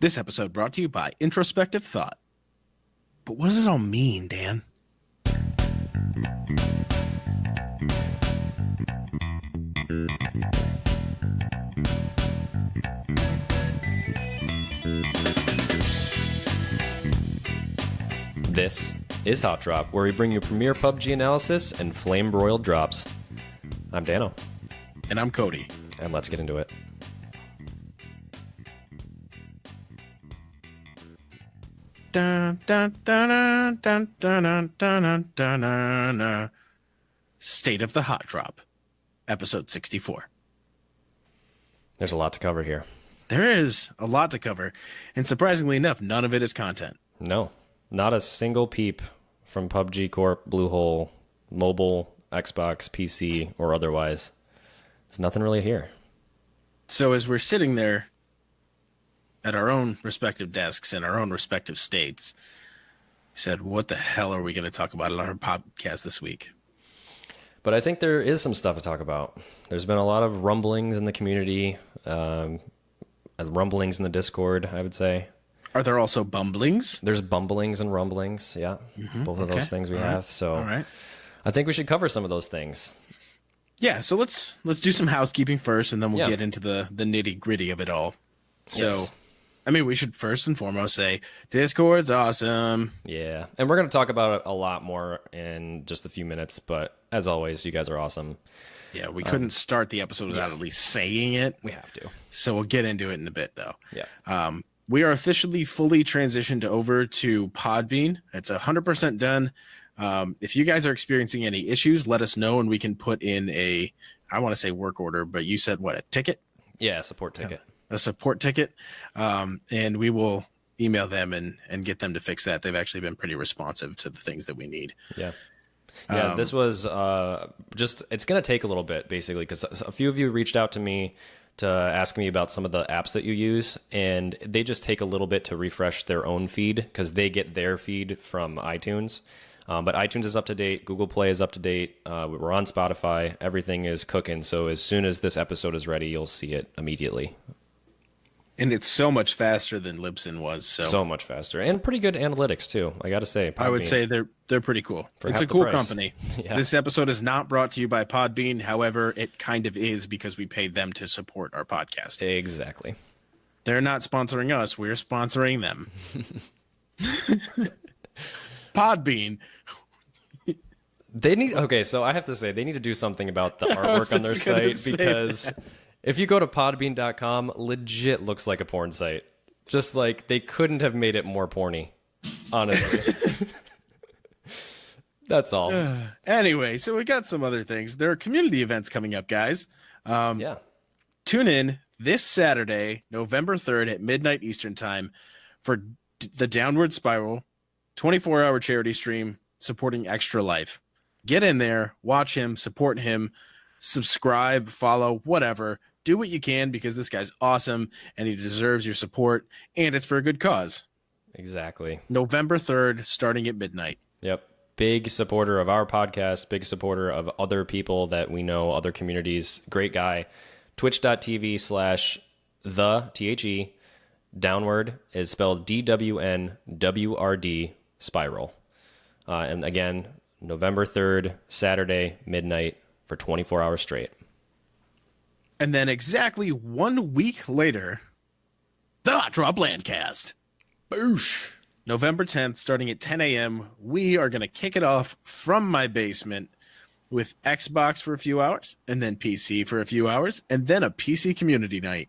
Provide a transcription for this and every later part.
This episode brought to you by Introspective Thought. But what does it all mean, Dan? This is Hot Drop, where we bring you premier PUBG analysis and flame-broiled drops. I'm Dano. And I'm Cody. And let's get into it. Dun, dun, dun, dun, dun, dun, dun, dun, dun, dun. State of the Hot Drop, episode 64. There's a lot to cover here. There is a lot to cover, and surprisingly enough, none of it is content. No, not a single peep from PUBG Corp, Bluehole, mobile, Xbox, PC, or otherwise. There's nothing really here. So as we're sitting there at our own respective desks in our own respective states, we said, what the hell are we going to talk about on our podcast this week? But I think there is some stuff to talk about. There's been a lot of rumblings in the community, rumblings in the Discord, I would say. Are there also bumblings? There's bumblings and rumblings, yeah. Both of those things we have. So all right. I think we should cover some of those things. Yeah, so let's do some housekeeping first, and then we'll get into the nitty-gritty of it all. So, yes. I mean, we should first and foremost say, Discord's awesome. Yeah, and we're going to talk about it a lot more in just a few minutes, but as always, you guys are awesome. Yeah, we couldn't start the episode without at least saying it. We have to. So we'll get into it in a bit, though. Yeah. We are officially fully transitioned over to Podbean. It's 100% done. If you guys are experiencing any issues, let us know, and we can put in I want to say work order, but you said what, a ticket? Yeah, a support ticket. Yeah, a support ticket. And we will email them and get them to fix that. They've actually been pretty responsive to the things that we need. Yeah. Yeah, this was it's going to take a little bit, basically, because a few of you reached out to me to ask me about some of the apps that you use, and they just take a little bit to refresh their own feed because they get their feed from iTunes. But iTunes is up to date. Google Play is up to date. We're on Spotify. Everything is cooking. So as soon as this episode is ready, you'll see it immediately. And it's so much faster than Libsyn was. So much faster. And pretty good analytics, too. I got to say. Podbean, I would say they're pretty cool. It's a cool company. Yeah. This episode is not brought to you by Podbean. However, it kind of is because we paid them to support our podcast. Exactly. They're not sponsoring us. We're sponsoring them. Podbean. So I have to say, they need to do something about the artwork on their site, because if you go to podbean.com, legit looks like a porn site. Just like they couldn't have made it more porny, honestly. That's all. Anyway, so we got some other things. There are community events coming up, guys. Yeah. Tune in this Saturday, November 3rd at midnight Eastern time for the Downward Spiral 24-hour charity stream supporting Extra Life. Get in there, watch him, support him, subscribe, follow, whatever. Do what you can, because this guy's awesome and he deserves your support, and it's for a good cause. Exactly. November 3rd, starting at midnight. Yep. Big supporter of our podcast, big supporter of other people that we know, other communities. Great guy. Twitch.tv/the Downward is spelled DWNWRD Spiral. And again, November 3rd, Saturday, midnight, for 24 hours straight. And then exactly 1 week later, the HOTDROP LANcast. Boosh! November 10th, starting at 10 a.m., we are going to kick it off from my basement with Xbox for a few hours, and then PC for a few hours, and then a PC community night.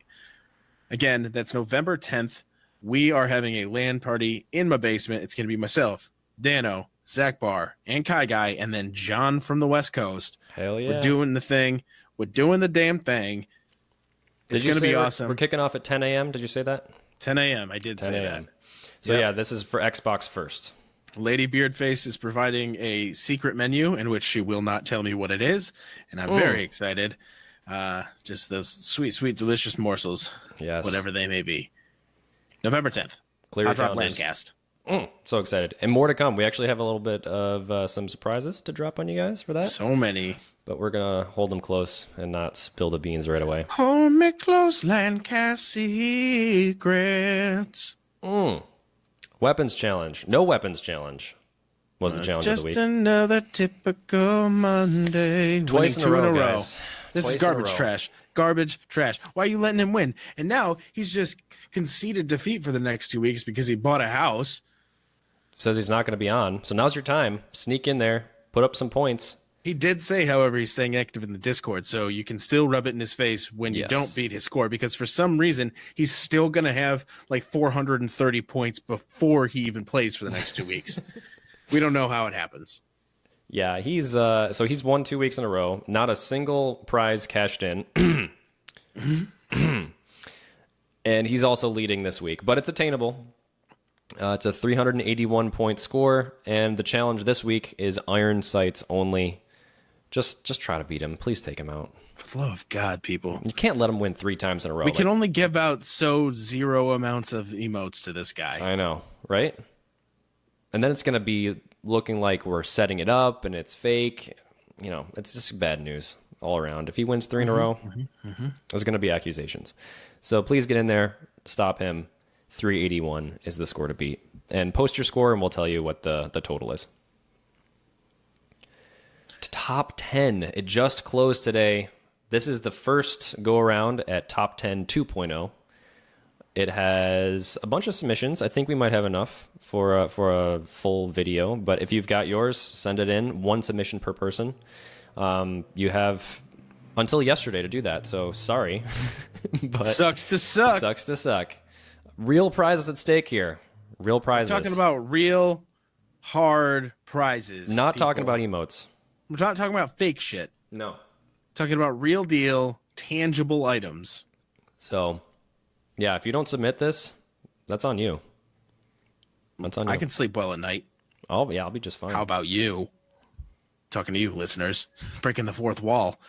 Again, that's November 10th. We are having a LAN party in my basement. It's going to be myself, Dano, Zach Barr, and Kai Guy, and then John from the West Coast. Hell yeah. We're doing the thing. We're doing the damn thing. It's going to be awesome. We're kicking off at 10 a.m.? Did you say that? 10 a.m. I did say that. So yeah, this is for Xbox first. Lady Beardface is providing a secret menu in which she will not tell me what it is, and I'm very excited. Just those sweet, sweet, delicious morsels, yes, whatever they may be. November 10th, HOTDROP LANcast. So excited. And more to come. We actually have a little bit of some surprises to drop on you guys for that. So many. but we're going to hold them close and not spill the beans right away. Hold me close, LANcast secrets. Weapons challenge. No weapons challenge was the challenge of the week. Just another typical Monday. Twice in a row, guys. This is garbage trash. Garbage trash. Why are you letting him win? And now he's just conceded defeat for the next 2 weeks because he bought a house. Says he's not going to be on. So now's your time. Sneak in there. Put up some points. He did say, however, he's staying active in the Discord, so you can still rub it in his face when you don't beat his score, because for some reason, he's still going to have like 430 points before he even plays for the next 2 weeks. We don't know how it happens. Yeah, he's won 2 weeks in a row. Not a single prize cashed in. And he's also leading this week, but it's attainable. It's a 381 point score, and the challenge this week is iron sights only. Just try to beat him. Please take him out. For the love of God, people. You can't let him win 3 times in a row. We can only give out zero amounts of emotes to this guy. I know, right? And then it's going to be looking like we're setting it up and it's fake. You know, it's just bad news all around. If he wins 3 in a row, there's going to be accusations. So please get in there, stop him. 381 is the score to beat. And post your score and we'll tell you what the total is. Top 10. It just closed today. This is the first go around at Top 10 2.0. It has a bunch of submissions. I think we might have enough for a full video. But if you've got yours, send it in. 1 submission per person. You have until yesterday to do that. So sorry. But sucks to suck. Sucks to suck. Real prizes at stake here. Real prizes. We're talking about real hard prizes. Not talking about emotes. We're not talking about fake shit. No. Talking about real deal, tangible items. So, yeah, if you don't submit this, that's on you. That's on you. I can sleep well at night. Oh, yeah, I'll be just fine. How about you? Talking to you, listeners. Breaking the fourth wall.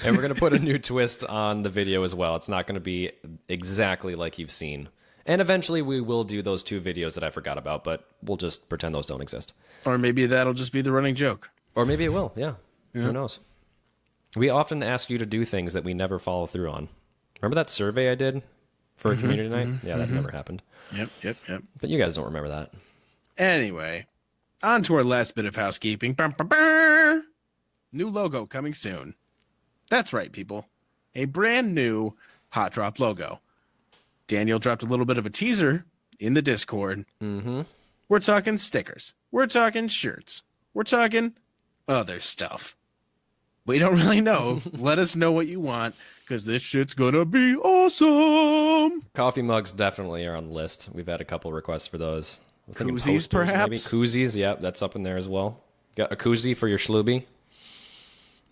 And we're going to put a new twist on the video as well. It's not going to be exactly like you've seen. And eventually we will do those 2 videos that I forgot about, but we'll just pretend those don't exist. Or maybe that'll just be the running joke. Or maybe it will, yeah. Who knows? We often ask you to do things that we never follow through on. Remember that survey I did for a community night? Yeah, that never happened. Yep. But you guys don't remember that. Anyway, on to our last bit of housekeeping. New logo coming soon. That's right, people. A brand new Hot Drop logo. Daniel dropped a little bit of a teaser in the Discord. We're talking stickers. We're talking shirts. We're talking other stuff. We don't really know. Let us know what you want, because this shit's gonna be awesome. Coffee mugs definitely are on the list. We've had a couple requests for those. Koozies, perhaps? Maybe koozies, yeah, that's up in there as well. Got a koozie for your schlooby.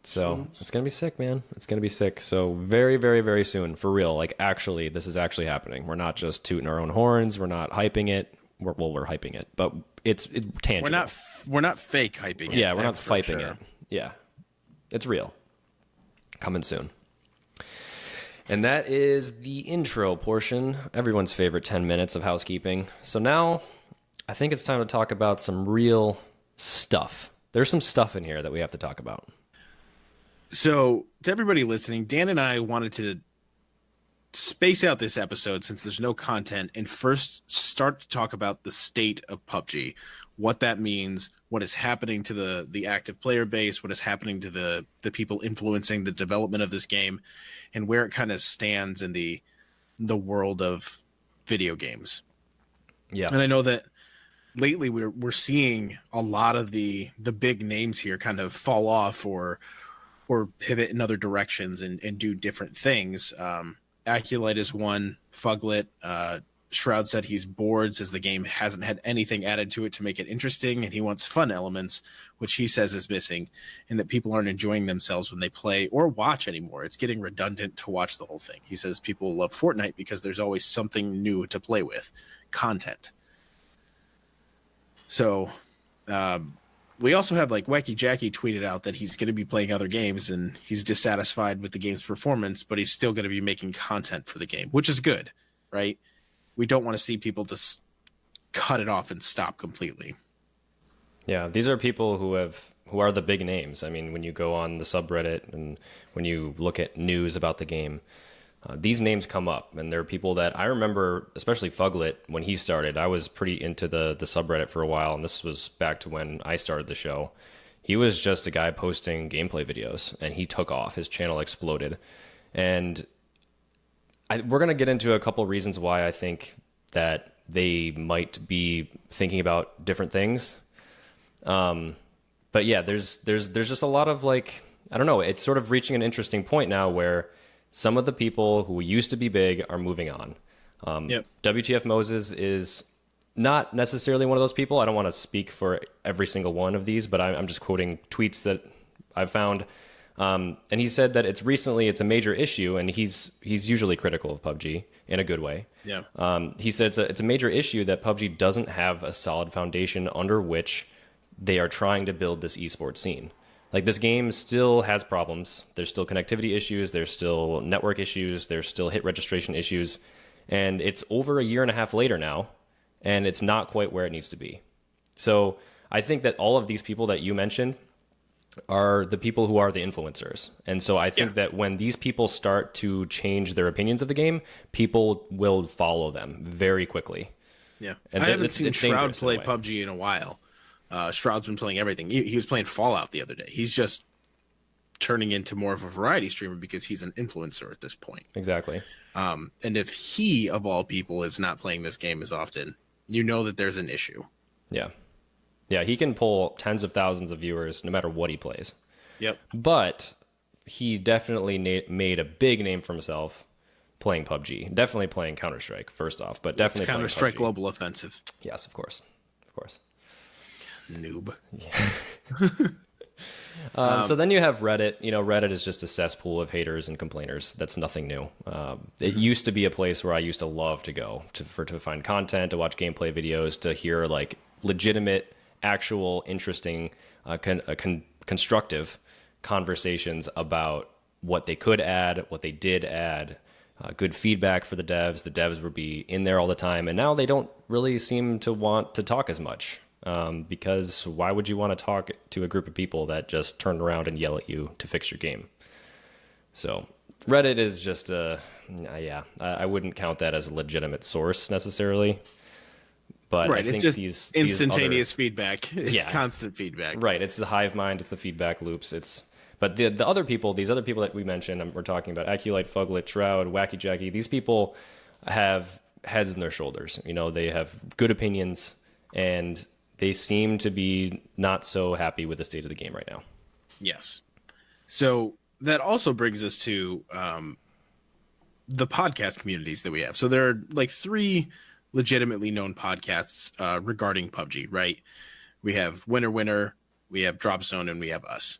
So it's going to be sick, man. It's going to be sick. So very, very, very soon, for real. Like, actually, this is actually happening. We're not just tooting our own horns. We're not hyping it. We're hyping it, but it's tangible. We're not fake hyping it. Yeah, we're not hyping it. Yeah, it's real. Coming soon. And that is the intro portion. Everyone's favorite 10 minutes of housekeeping. So now I think it's time to talk about some real stuff. There's some stuff in here that we have to talk about. So, to everybody listening, Dan and I wanted to space out this episode since there's no content and first start to talk about the state of PUBG, what that means, what is happening to the active player base, what is happening to the people influencing the development of this game, and where it kind of stands in the world of video games. Yeah. And I know that lately we're seeing a lot of the big names here kind of fall off or pivot in other directions and do different things. Aculite is one. Fuglet. Shroud said he's bored, says the game hasn't had anything added to it to make it interesting, and he wants fun elements, which he says is missing, and that people aren't enjoying themselves when they play or watch anymore. It's getting redundant to watch the whole thing. He says people love Fortnite because there's always something new to play with. Content. So, we also have, like, Wacky Jackie tweeted out that he's going to be playing other games and he's dissatisfied with the game's performance, but he's still going to be making content for the game, which is good, right? We don't want to see people just cut it off and stop completely. Yeah, these are people who are the big names. I mean, when you go on the subreddit and when you look at news about the game, these names come up, and there are people that I remember, especially Fuglit, when he started. I was pretty into the subreddit for a while, and this was back to when I started the show. He was just a guy posting gameplay videos, and he took off. His channel exploded. And we're going to get into a couple reasons why I think that they might be thinking about different things. But yeah, there's just a lot of like, I don't know, it's sort of reaching an interesting point now where some of the people who used to be big are moving on. WTF Moses is not necessarily one of those people. I don't want to speak for every single one of these, but I'm just quoting tweets that I've found. And he said that it's a major issue, and he's usually critical of PUBG in a good way. Yeah. He said it's a major issue that PUBG doesn't have a solid foundation under which they are trying to build this esports scene. Like, this game still has problems. There's still connectivity issues. There's still network issues. There's still hit registration issues. And it's over a year and a half later now, and it's not quite where it needs to be. So I think that all of these people that you mentioned are the people who are the influencers. And so I think that when these people start to change their opinions of the game, people will follow them very quickly. Yeah. And I haven't seen Shroud play PUBG in a while. Shroud's been playing everything. He was playing Fallout the other day. He's just turning into more of a variety streamer because he's an influencer at this point. Exactly. And if he, of all people, is not playing this game as often, you know that there's an issue. Yeah. Yeah, he can pull tens of thousands of viewers no matter what he plays. Yep. But he definitely made a big name for himself playing PUBG. Definitely playing Counter-Strike, first off, but definitely playing Counter-Strike Global Offensive. Yes, of course. Of course. Noob. Yeah. So then you have Reddit. You know, Reddit is just a cesspool of haters and complainers. That's nothing new. It used to be a place where I used to love to go to find content, to watch gameplay videos, to hear like legitimate, actual, interesting, constructive conversations about what they could add, what they did add, good feedback for the devs. The devs would be in there all the time, and now they don't really seem to want to talk as much. Because why would you want to talk to a group of people that just turn around and yell at you to fix your game? So Reddit is just I wouldn't count that as a legitimate source necessarily. But right, I think it's just these instantaneous feedback. It's constant feedback. Right, it's the hive mind, it's the feedback loops. But the other people, these other people that we mentioned, we're talking about Aculite, Fuglit, Shroud, Wacky Jackie. These people have heads in their shoulders. You know, they have good opinions, and they seem to be not so happy with the state of the game right now. Yes. So that also brings us to the podcast communities that we have. So there are like 3 legitimately known podcasts regarding PUBG, right? We have Winner Winner, we have Dropzone, and we have us.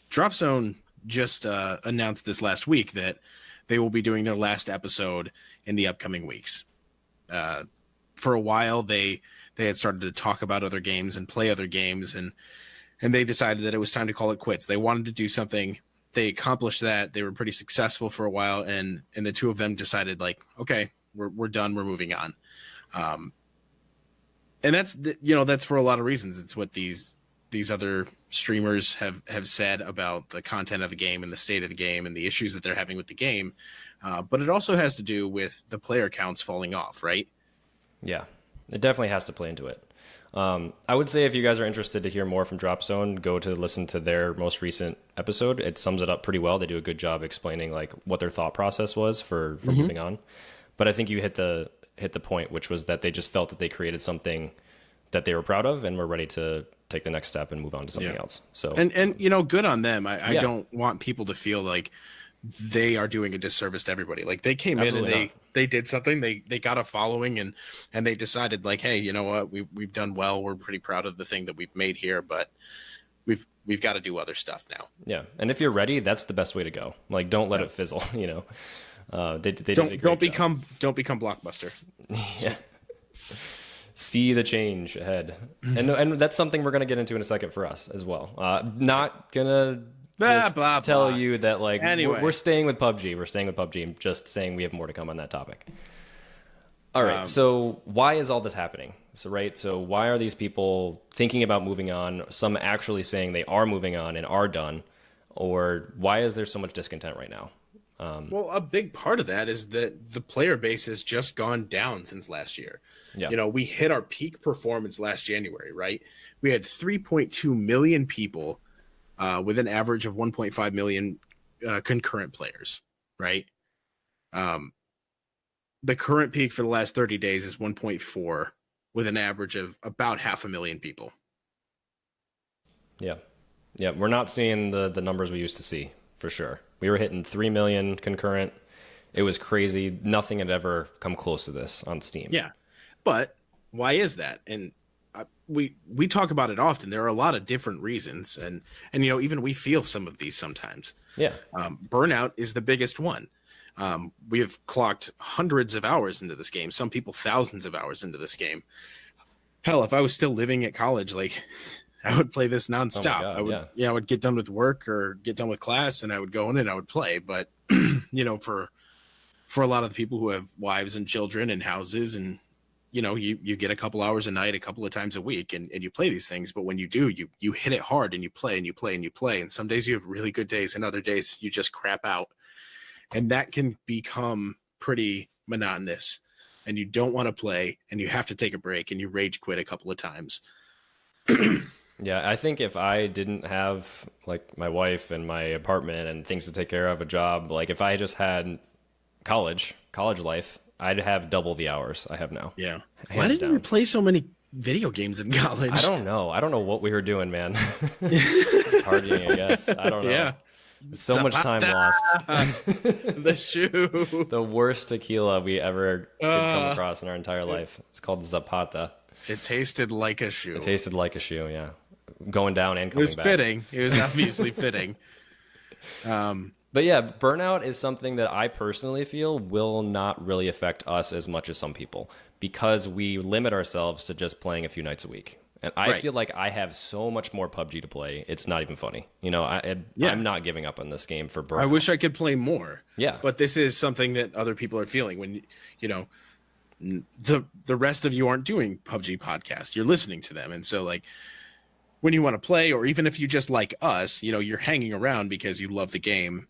Dropzone just announced this last week that they will be doing their last episode in the upcoming weeks. For a while, they had started to talk about other games and play other games, and they decided that it was time to call it quits. They wanted to do something. They accomplished that. They were pretty successful for a while, and the two of them decided, like, okay, we're done. We're moving on. And that's for a lot of reasons. It's what these other streamers have said about the content of the game and the state of the game and the issues that they're having with the game. But it also has to do with the player counts falling off, right? Yeah, it definitely has to play into it. I would say if you guys are interested to hear more from Dropzone, go to listen to their most recent episode. It sums it up pretty well. They do a good job explaining like what their thought process was for moving on. But I think you hit the point, which was that they just felt that they created something that they were proud of and were ready to take the next step and move on to something else. So and good on them. I don't want people to feel like they are doing a disservice to everybody. Like they came Absolutely in and they did something. They got a following and they decided like, hey, you know what, we've done well. We're pretty proud of the thing that we've made here, but we've got to do other stuff now. Yeah, and if you're ready, that's the best way to go. Like, don't let it fizzle. You know, they don't become Blockbuster. Yeah. See the change ahead, and that's something we're gonna get into in a second for us as well. Not gonna. Tell you that like anyway. we're staying with PUBG. We're staying with PUBG. I'm just saying we have more to come on that topic. All right. So why is all this happening? So why are these people thinking about moving on? Some actually saying they are moving on and are done, or why is there so much discontent right now? Well, a big part of that is that the player base has just gone down since last year. Yeah. You know, we hit our peak performance last January, right? We had 3.2 million people with an average of 1.5 million concurrent players, right? The current peak for the last 30 days is 1.4 with an average of about 500,000 people. Yeah. Yeah. We're not seeing the numbers we used to see, for sure. We were hitting 3 million concurrent. It was crazy. Nothing had ever come close to this on Steam. Yeah. But why is that? And we talk about it often. There are a lot of different reasons. And you know, even we feel some of these sometimes. Yeah. Burnout is the biggest one. We have clocked hundreds of hours into this game. Some people thousands of hours into this game. Hell, if I was still living at college, like I would play this nonstop. God, I would, I would get done with work or get done with class, and I would go in and I would play. But you know, for a lot of the people who have wives and children and houses, and you know, you get a couple hours a night, a couple of times a week, and you play these things. But when you do, you hit it hard, and you play and you play and you play. And some days you have really good days, and other days you just crap out, and that can become pretty monotonous. And you don't want to play, and you have to take a break, and you rage quit a couple of times. Yeah, I think if I didn't have like my wife and my apartment and things to take care of, a job, like if I just had college life, I'd have double the hours I have now. Yeah. Hands Why didn't down. you play so many video games in college? I don't know. I don't know what we were doing, man. Partying, I guess. I don't know. Yeah. So much time lost. The shoe. The worst tequila we ever could come across in our entire life. It's called Zapata. It tasted like a shoe. It tasted like a shoe, yeah. Going down and coming back. It was fitting. It was obviously fitting. But yeah, burnout is something that I personally feel will not really affect us as much as some people, because we limit ourselves to just playing a few nights a week. And I feel like I have so much more PUBG to play. It's not even funny. You know, I'm not giving up on this game for burnout. I wish I could play more. Yeah. But this is something that other people are feeling when, you know, the rest of you aren't doing PUBG podcasts. You're listening to them. And so like when you want to play, or even if you just like us, you know, you're hanging around because you love the game,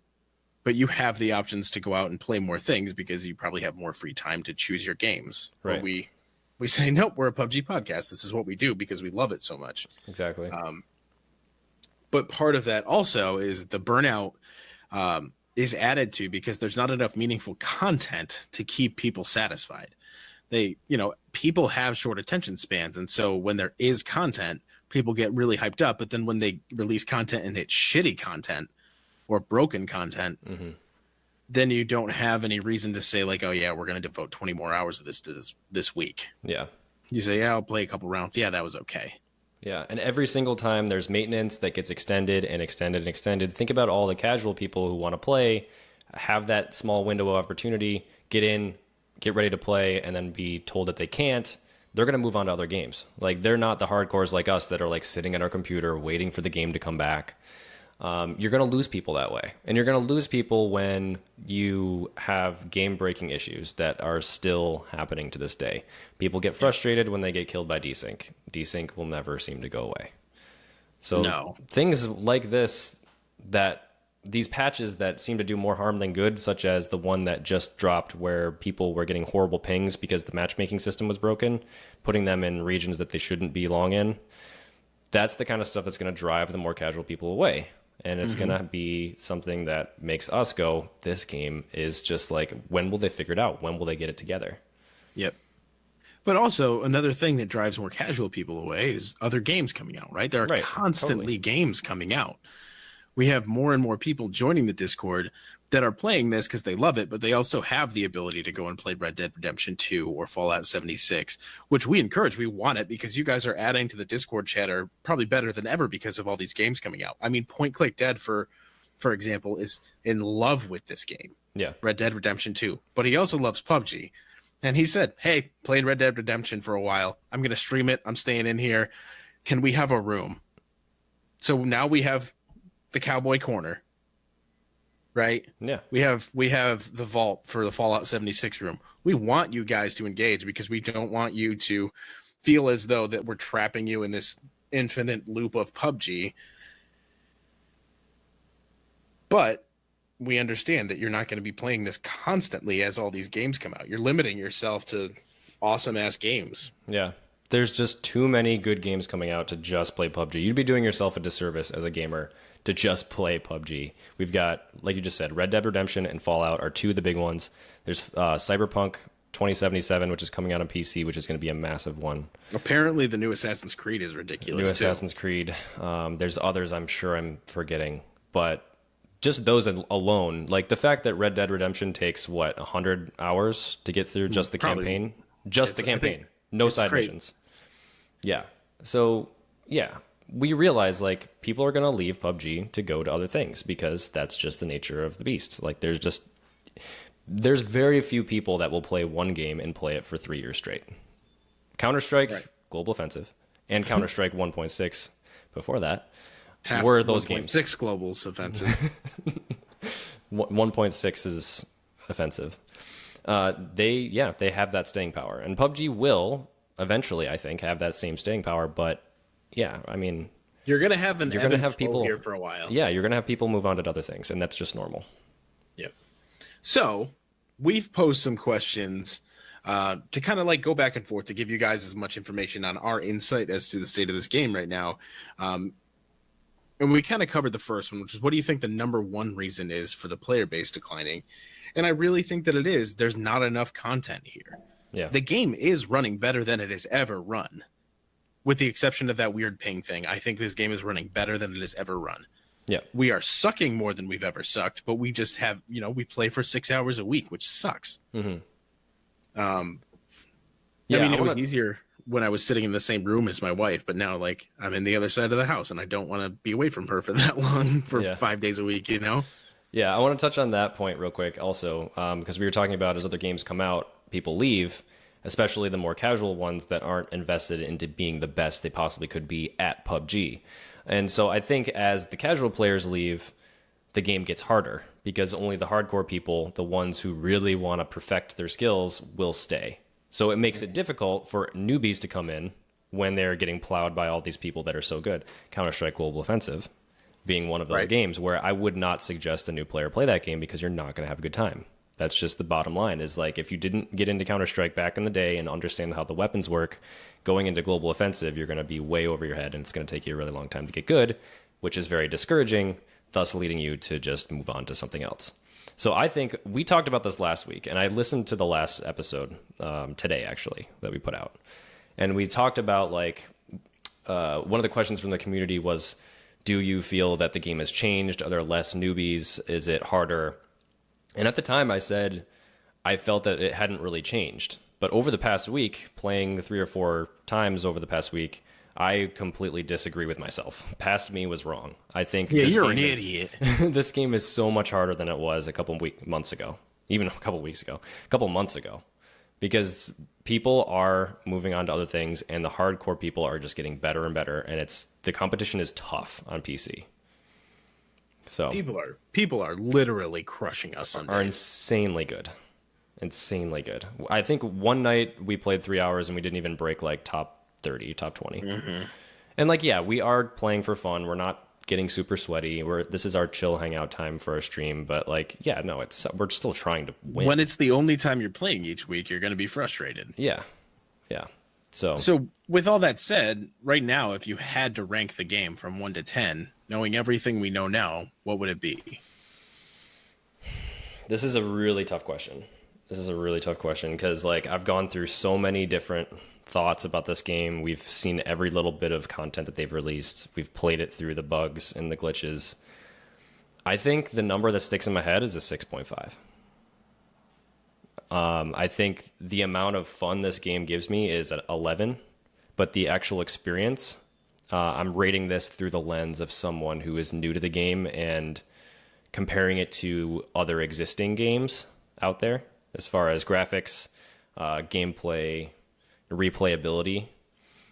but you have the options to go out and play more things because you probably have more free time to choose your games. Right. But we say, nope, we're a PUBG podcast. This is what we do because we love it so much. Exactly. But part of that also is the burnout is added to because there's not enough meaningful content to keep people satisfied. People have short attention spans. And so when there is content, people get really hyped up. But then when they release content and it's shitty content or broken content, then you don't have any reason to say like, oh yeah, we're going to devote 20 more hours of this to this week. Yeah. You say, yeah, I'll play a couple rounds. Yeah, that was okay. Yeah, and every single time there's maintenance that gets extended and extended and extended. Think about all the casual people who want to play, have that small window of opportunity, get in, get ready to play, and then be told that they can't. They're going to move on to other games. Like, they're not the hardcores like us that are like sitting at our computer waiting for the game to come back. You're going to lose people that way. And you're going to lose people when you have game-breaking issues that are still happening to this day. People get frustrated when they get killed by desync. Desync will never seem to go away. So things like this, that these patches that seem to do more harm than good, such as the one that just dropped where people were getting horrible pings because the matchmaking system was broken, putting them in regions that they shouldn't belong in, that's the kind of stuff that's going to drive the more casual people away. And it's going to be something that makes us go, this game is just like, when will they figure it out? When will they get it together? Yep. But also, another thing that drives more casual people away is other games coming out, right? There are constantly games coming out. We have more and more people joining the Discord that are playing this because they love it, but they also have the ability to go and play Red Dead Redemption 2 or Fallout 76, which we encourage. We want it because you guys are adding to the Discord chat are probably better than ever because of all these games coming out. I mean, Point Click Dead, for example, is in love with this game. Yeah. Red Dead Redemption 2. But he also loves PUBG. And he said, hey, played Red Dead Redemption for a while. I'm going to stream it. I'm staying in here. Can we have a room? So now we have the Cowboy Corner. right? Yeah. We have the vault for the Fallout 76 room. We want you guys to engage because we don't want you to feel as though that we're trapping you in this infinite loop of PUBG. But we understand that you're not going to be playing this constantly as all these games come out. You're limiting yourself to awesome ass games. Yeah. There's just too many good games coming out to just play PUBG. You'd be doing yourself a disservice as a gamer to just play PUBG. We've got, like you just said, Red Dead Redemption and Fallout are two of the big ones. There's Cyberpunk 2077, which is coming out on PC, which is going to be a massive one. Apparently, the new Assassin's Creed is ridiculous. New Assassin's Creed. There's others I'm sure I'm forgetting, but just those alone, like the fact that Red Dead Redemption takes 100 hours to get through just the campaign, just the campaign, no side missions. Yeah. So yeah, we realize like people are going to leave PUBG to go to other things because that's just the nature of the beast. Like there's very few people that will play one game and play it for 3 years straight. Counter-Strike, right. Global Offensive, and Counter-Strike 1.6 before that were those games. 1.6 Global's offensive. 1.6 is offensive. They have that staying power. And PUBG will eventually, I think, have that same staying power. But yeah, I mean, you're going to have people here for a while. Yeah, you're going to have people move on to other things, and that's just normal. Yep. So we've posed some questions to kind of like go back and forth to give you guys as much information on our insight as to the state of this game right now. And we kind of covered the first one, which is what do you think the number one reason is for the player base declining? And I really think that it is there's not enough content here. Yeah. The game is running better than it has ever run. With the exception of that weird ping thing, I think this game is running better than it has ever run. Yeah. We are sucking more than we've ever sucked, but we just have, we play for 6 hours a week, which sucks. Mm-hmm. It was easier when I was sitting in the same room as my wife, but now like I'm in the other side of the house and I don't want to be away from her for that long for 5 days a week, Yeah, I want to touch on that point real quick also, because we were talking about as other games come out, people leave, especially the more casual ones that aren't invested into being the best they possibly could be at PUBG. And so I think as the casual players leave, the game gets harder because only the hardcore people, the ones who really want to perfect their skills, will stay. So it makes it difficult for newbies to come in when they're getting plowed by all these people that are so good. Counter-Strike Global Offensive being one of those games where I would not suggest a new player play that game because you're not going to have a good time. That's just the bottom line, is like if you didn't get into Counter-Strike back in the day and understand how the weapons work, going into Global Offensive, you're going to be way over your head and it's going to take you a really long time to get good, which is very discouraging, thus leading you to just move on to something else. So I think we talked about this last week, and I listened to the last episode today, actually, that we put out. And we talked about, like, one of the questions from the community was, do you feel that the game has changed? Are there less newbies? Is it harder? And at the time, I said I felt that it hadn't really changed. But over the past week, playing 3 or 4 times over the past week, I completely disagree with myself. Past me was wrong. I think you're an idiot. This game is so much harder than it was a couple months ago, even a couple weeks ago, a couple months ago, because people are moving on to other things, and the hardcore people are just getting better and better, and the competition is tough on PC. So people are literally crushing us. Are insanely good. Insanely good. I think one night we played 3 hours and we didn't even break like top 30, top 20. Mm-hmm. And like, yeah, we are playing for fun. We're not getting super sweaty. This is our chill hangout time for a stream. But like, yeah, no, we're still trying to win. When it's the only time you're playing each week, you're going to be frustrated. Yeah. Yeah. So with all that said, right now, if you had to rank the game from 1 to 10, knowing everything we know now, what would it be? This is a really tough question. Because like I've gone through so many different thoughts about this game. We've seen every little bit of content that they've released. We've played it through the bugs and the glitches. I think the number that sticks in my head is a 6.5. I think the amount of fun this game gives me is at 11, but the actual experience, I'm rating this through the lens of someone who is new to the game and comparing it to other existing games out there as far as graphics, gameplay, replayability.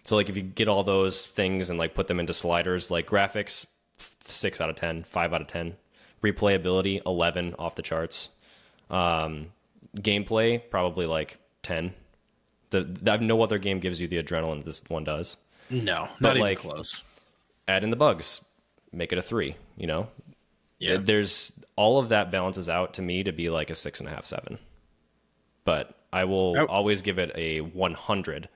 So like if you get all those things and like put them into sliders, like graphics 6 out of 10, 5 out of 10, Replayability 11 off the charts. Gameplay probably like 10. No other game gives you the adrenaline this one does. No, but not even like, close. Add in the bugs, make it a 3. Yeah. There's all of that balances out to me to be like a 6.5, 7. But I will always give it a 100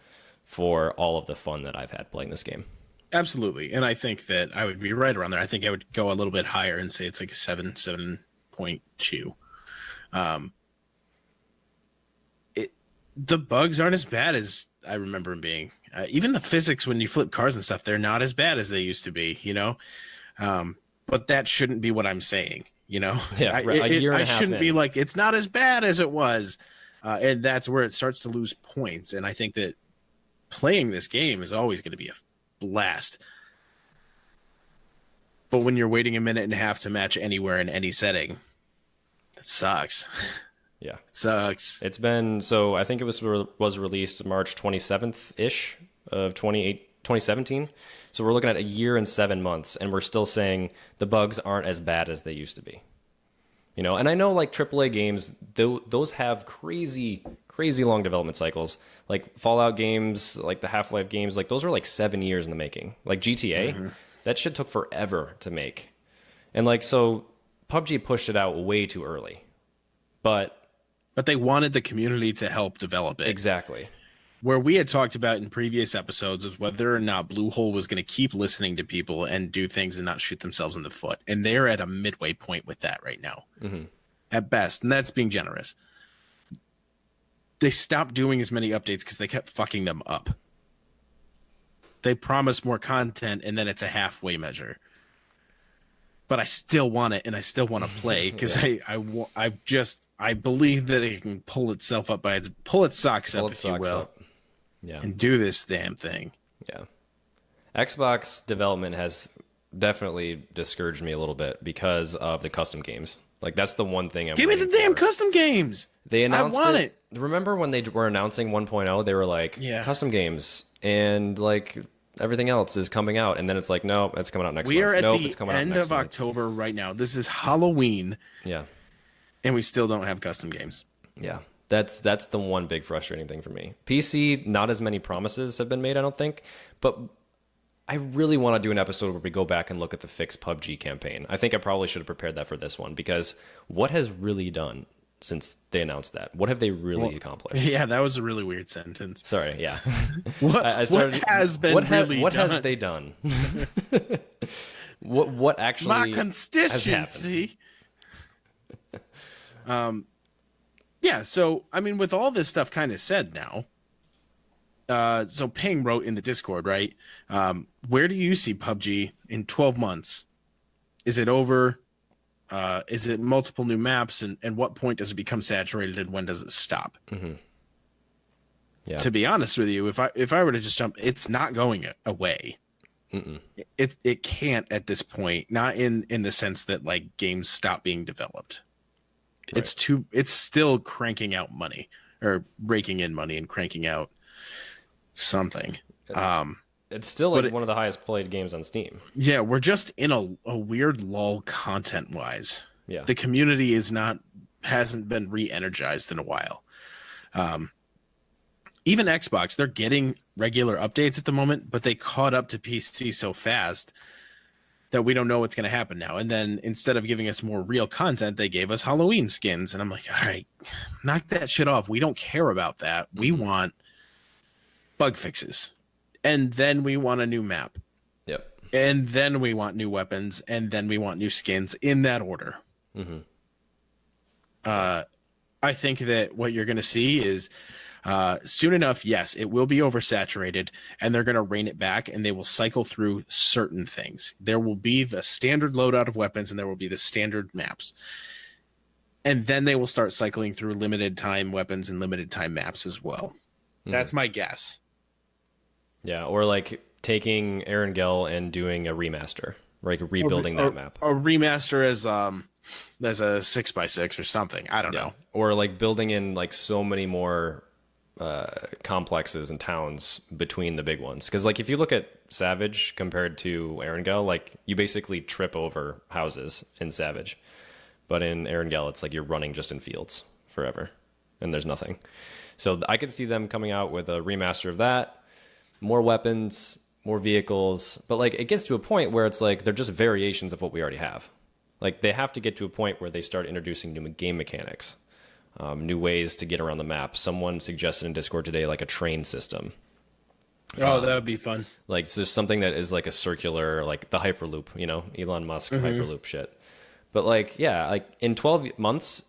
for all of the fun that I've had playing this game. Absolutely. And I think that I would be right around there. I think I would go a little bit higher and say it's like a 7.2. The bugs aren't as bad as I remember them being. Even the physics when you flip cars and stuff, they're not as bad as they used to be, but that shouldn't be what I'm saying, Yeah, a year and a half shouldn't in. be like, it's not as bad as it was. And that's where it starts to lose points. And I think that playing this game is always going to be a blast. But when you're waiting a minute and a half to match anywhere in any setting, it sucks. Yeah. It sucks. It's been, so I think it was released March 27th-ish of 2017. So we're looking at a year and 7 months, and we're still saying the bugs aren't as bad as they used to be. And I know like AAA games, those have crazy long development cycles. Like Fallout games, like the Half-Life games, like those are like 7 years in the making. Like GTA, that shit took forever to make. And like, so PUBG pushed it out way too early. But they wanted the community to help develop it. Exactly. Where we had talked about in previous episodes is whether or not Bluehole was going to keep listening to people and do things and not shoot themselves in the foot. And they're at a midway point with that right now, at best. And that's being generous. They stopped doing as many updates because they kept fucking them up. They promised more content, and then it's a halfway measure. But I still want it, and I still want to play because I believe that it can pull itself up by pull its socks up, if you will. Yeah. And do this damn thing. Yeah. Xbox development has definitely discouraged me a little bit because of the custom games. Like, that's the one thing I'm Give me the damn custom games. They announced I want it. Remember when they were announcing 1.0, they were like, custom games, and like everything else is coming out, and then it's like, no, it's coming out next month. We are at it's the coming end out next of month. October right now. This is Halloween. Yeah. And we still don't have custom games. Yeah. That's the one big frustrating thing for me. PC, not as many promises have been made, I don't think. But I really want to do an episode where we go back and look at the Fix PUBG campaign. I think I probably should have prepared that for this one, because what has really done since they announced that? What have they really accomplished? Yeah, that was a really weird sentence. Sorry, yeah. What has they done? what actually my constituency? Yeah, so I mean, with all this stuff kind of said now, so Ping wrote in the Discord, right? Where do you see PUBG in 12 months? Is it over? Is it multiple new maps? And what point does it become saturated, and when does it stop? Yeah. To be honest with you, if I were to just jump, it's not going away. It can't at this point. Not in the sense that like games stop being developed. Right. It's still cranking out money, or raking in money and cranking out something. It's still like one of the highest played games on Steam. Yeah, we're just in a weird lull content wise. Yeah. The community hasn't been re-energized in a while. Even Xbox, they're getting regular updates at the moment, but they caught up to PC so fast that we don't know what's going to happen now. And then instead of giving us more real content, they gave us Halloween skins. And I'm like, all right, knock that shit off. We don't care about that. We want bug fixes. And then we want a new map. Yep. And then we want new weapons. And then we want new skins, in that order. I think that what you're going to see is soon enough, yes, it will be oversaturated, and they're going to rein it back, and they will cycle through certain things. There will be the standard loadout of weapons, and there will be the standard maps. And then they will start cycling through limited time weapons and limited time maps as well. That's my guess. Yeah, or like taking Erangel and doing a remaster, like rebuilding that map. A remaster as a 6x6 or something. I don't know. Or like building in like so many more complexes and towns between the big ones, because like if you look at Savage compared to Erangel, like you basically trip over houses in Savage, But in Erangel, it's like you're running just in fields forever, and there's nothing. So I could see them coming out with a remaster of that, more weapons, more vehicles. But like it gets to a point where it's like they're just variations of what we already have. Like they have to get to a point where they start introducing new game mechanics, new ways to get around the map. Someone suggested in Discord today like a train system. Oh, that would be fun. Like so there's something that is like a circular, like the Hyperloop, you know, Elon Musk Hyperloop shit. But like, yeah, like in 12 months,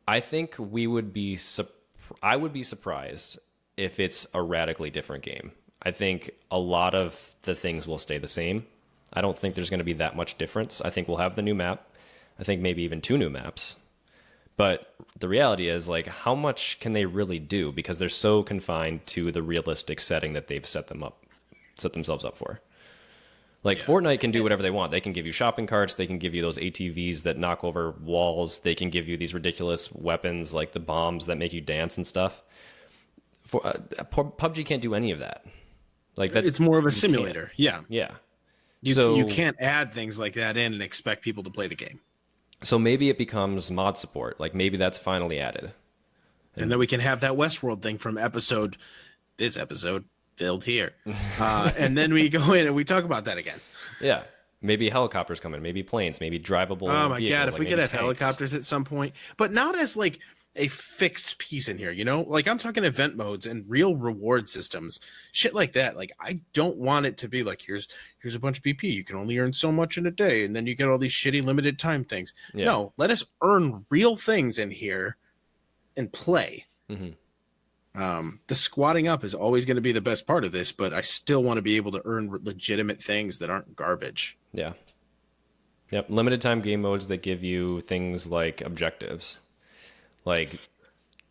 I think I would be surprised if it's a radically different game. I think a lot of the things will stay the same. I don't think there's going to be that much difference. I think we'll have the new map. I think maybe even 2 new maps. But the reality is, like, how much can they really do? Because they're so confined to the realistic setting that they've set themselves up for. Like, Fortnite can do whatever they want. They can give you shopping carts. They can give you those ATVs that knock over walls. They can give you these ridiculous weapons like the bombs that make you dance and stuff. PUBG can't do any of that. Like that, it's more of a simulator. Yeah. You can't add things like that in and expect people to play the game. So maybe it becomes mod support. Like maybe that's finally added. And then we can have that Westworld thing from this episode, filled here. And then we go in and we talk about that again. Yeah. Maybe helicopters come in, maybe planes, maybe drivable Oh my vehicles, God, if like we could have tanks. helicopters at some point. But not as like a fixed piece in here, you know? Like I'm talking event modes and real reward systems. Shit like that. Like I don't want it to be like here's a bunch of BP. You can only earn so much in a day, and then you get all these shitty limited time things. Yeah. No, let us earn real things in here and play. The squatting up is always going to be the best part of this, but I still want to be able to earn legitimate things that aren't garbage. Yeah. Yep. Limited time game modes that give you things like objectives. Like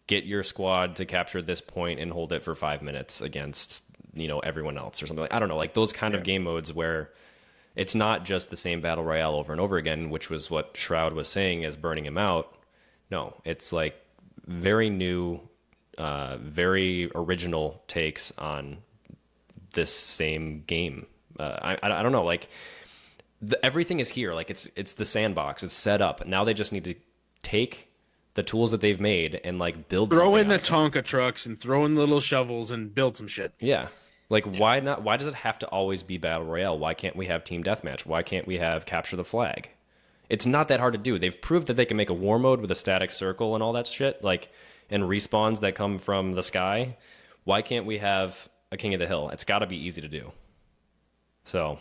get your squad to capture this point and hold it for 5 minutes against, you know, everyone else or something like, I don't know, like those kind of game modes where it's not just the same battle royale over and over again, which was what Shroud was saying as burning him out. No, it's like very new, very original takes on this same game. I don't know, like everything is here. Like it's the sandbox. It's set up. Now they just need to take the tools that they've made and like throw in the Tonka trucks and throw in little shovels and build some shit. Yeah. Like why not? Why does it have to always be battle royale? Why can't we have team deathmatch? Why can't we have capture the flag? It's not that hard to do. They've proved that they can make a war mode with a static circle and all that shit, like, and respawns that come from the sky. Why can't we have a King of the Hill? It's got to be easy to do. So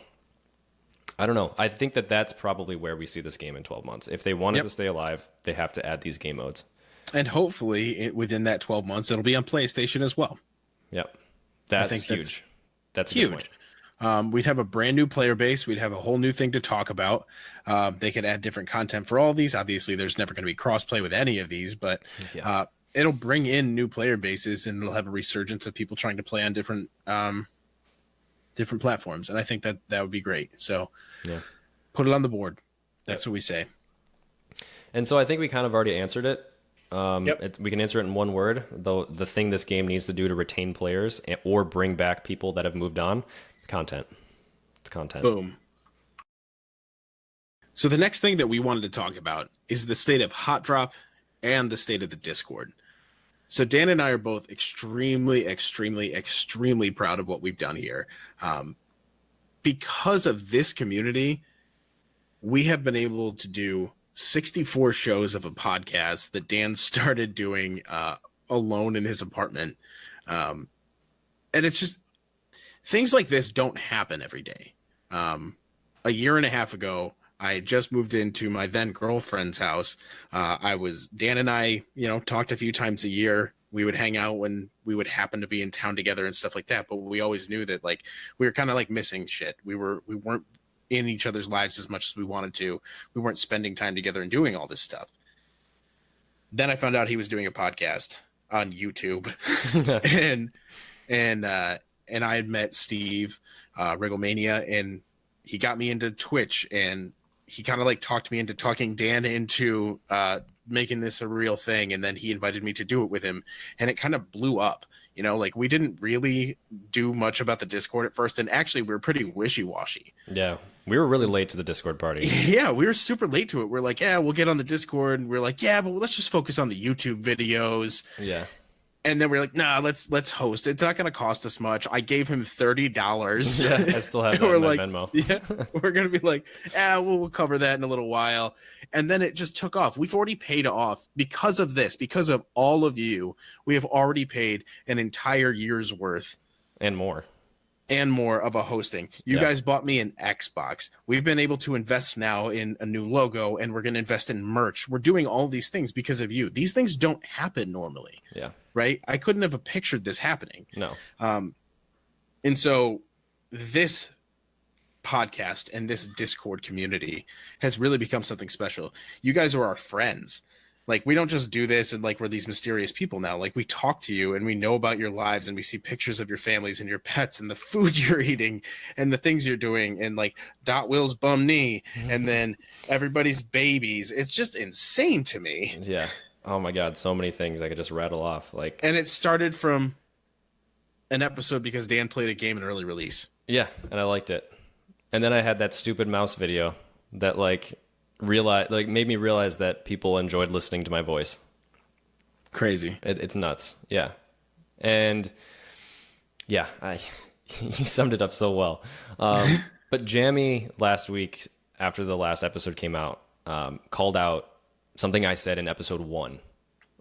I don't know. I think that that's probably where we see this game in 12 months. If they wanted to stay alive, they have to add these game modes. And hopefully within that 12 months, it'll be on PlayStation as well. Yep. That's huge. That's a huge. Good point. We'd have a brand new player base. We'd have a whole new thing to talk about. They could add different content for all of these. Obviously, there's never going to be crossplay with any of these, but it'll bring in new player bases and it'll have a resurgence of people trying to play on different platforms. And I think that would be great. So put it on the board. That's what we say. And so I think we kind of already answered it. We can answer it in one word, though. The thing this game needs to do to retain players or bring back people that have moved on, content. It's content. Boom. So the next thing that we wanted to talk about is the state of HOTDROP and the state of the Discord. So Dan and I are both extremely, extremely, extremely proud of what we've done here. Because of this community, we have been able to do 64 shows of a podcast that Dan started doing alone in his apartment. And it's just, things like this don't happen every day. A year and a half ago, I had just moved into my then girlfriend's house. Dan and I, talked a few times a year. We would hang out when we would happen to be in town together and stuff like that. But we always knew that like we were kind of like missing shit. We weren't in each other's lives as much as we wanted to. We weren't spending time together and doing all this stuff. Then I found out he was doing a podcast on YouTube, and I had met Steve, Wrigglemania, and he got me into Twitch, and he kind of like talked me into talking Dan into making this a real thing. And then he invited me to do it with him, and it kind of blew up. Like we didn't really do much about the Discord at first, and actually we were pretty wishy-washy. Yeah. We were really late to the Discord party. Yeah, we were super late to it. We're like, yeah, we'll get on the Discord. And we're like, yeah, but let's just focus on the YouTube videos. Yeah. And then we're like, nah, let's host. It's not going to cost us much. I gave him $30. Yeah, I still have that in my Venmo. Yeah, we're going to be like, we'll cover that in a little while. And then it just took off. We've already paid off because of this, because of all of you. We have already paid an entire year's worth. And more Of a hosting. You guys bought me an Xbox. We've been able to invest now in a new logo, and we're going to invest in merch. We're doing all these things because of you. These things don't happen normally. Yeah. Right? I couldn't have pictured this happening. No. And so this podcast and this Discord community has really become something special. You guys are our friends. Like, we don't just do this and like we're these mysterious people now. Like, we talk to you and we know about your lives and we see pictures of your families and your pets and the food you're eating and the things you're doing and like Dot Will's bum knee and then everybody's babies. It's just insane to me. Yeah. Oh my God. So many things I could just rattle off. And it started from an episode because Dan played a game in early release. Yeah. And I liked it. And then I had that stupid mouse video that made me realize that people enjoyed listening to my voice. Crazy. It's nuts. Yeah. And yeah, you summed it up so well. But Jammy last week, after the last episode came out, called out something I said in episode 1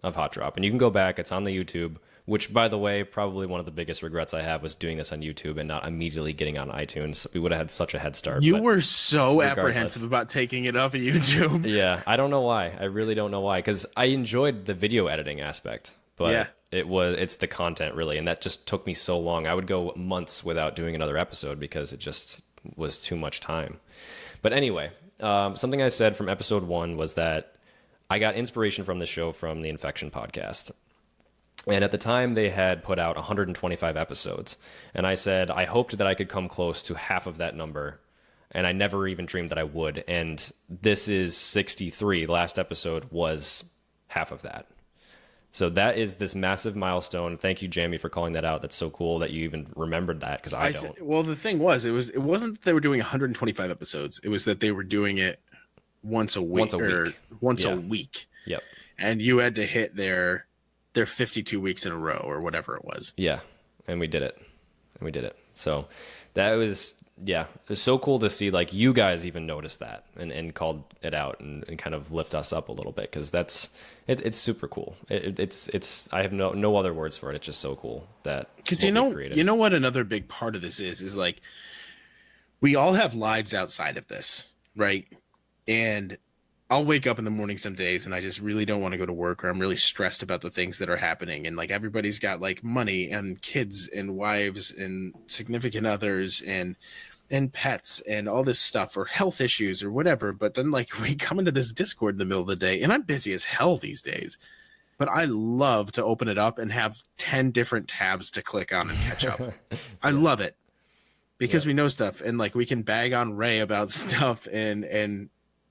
of Hot Drop. And you can go back. It's on the YouTube, which, by the way, probably one of the biggest regrets I have was doing this on YouTube and not immediately getting on iTunes. We would have had such a head start. You were so apprehensive about taking it off of YouTube. Yeah, I don't know why. I really don't know why, because I enjoyed the video editing aspect, but it's the content, really, and that just took me so long. I would go months without doing another episode because it just was too much time. But anyway, something I said from episode 1 was that I got inspiration from the show from the Infection podcast. And at the time, they had put out 125 episodes. And I said, I hoped that I could come close to half of that number. And I never even dreamed that I would. And this is 63. The last episode was half of that. So that is this massive milestone. Thank you, Jamie, for calling that out. That's so cool that you even remembered that, because I don't. Well, the thing was, it wasn't that they were doing 125 episodes. It was that they were doing it once a week. Once a week. Yep. And you had to hit their 52 weeks in a row or whatever it was. Yeah. And we did it. So that was, it was so cool to see, like, you guys even noticed that and called it out and kind of lift us up a little bit. Cause it's super cool. It's, I have no other words for it. It's just so cool that, cause you know what another big part of this is like, we all have lives outside of this, right? And I'll wake up in the morning some days and I just really don't want to go to work, or I'm really stressed about the things that are happening. And like, everybody's got like money and kids and wives and significant others and pets and all this stuff, or health issues or whatever. But then like, we come into this Discord in the middle of the day, and I'm busy as hell these days, but I love to open it up and have 10 different tabs to click on and catch up. I love it because we know stuff, and like, we can bag on Ray about stuff and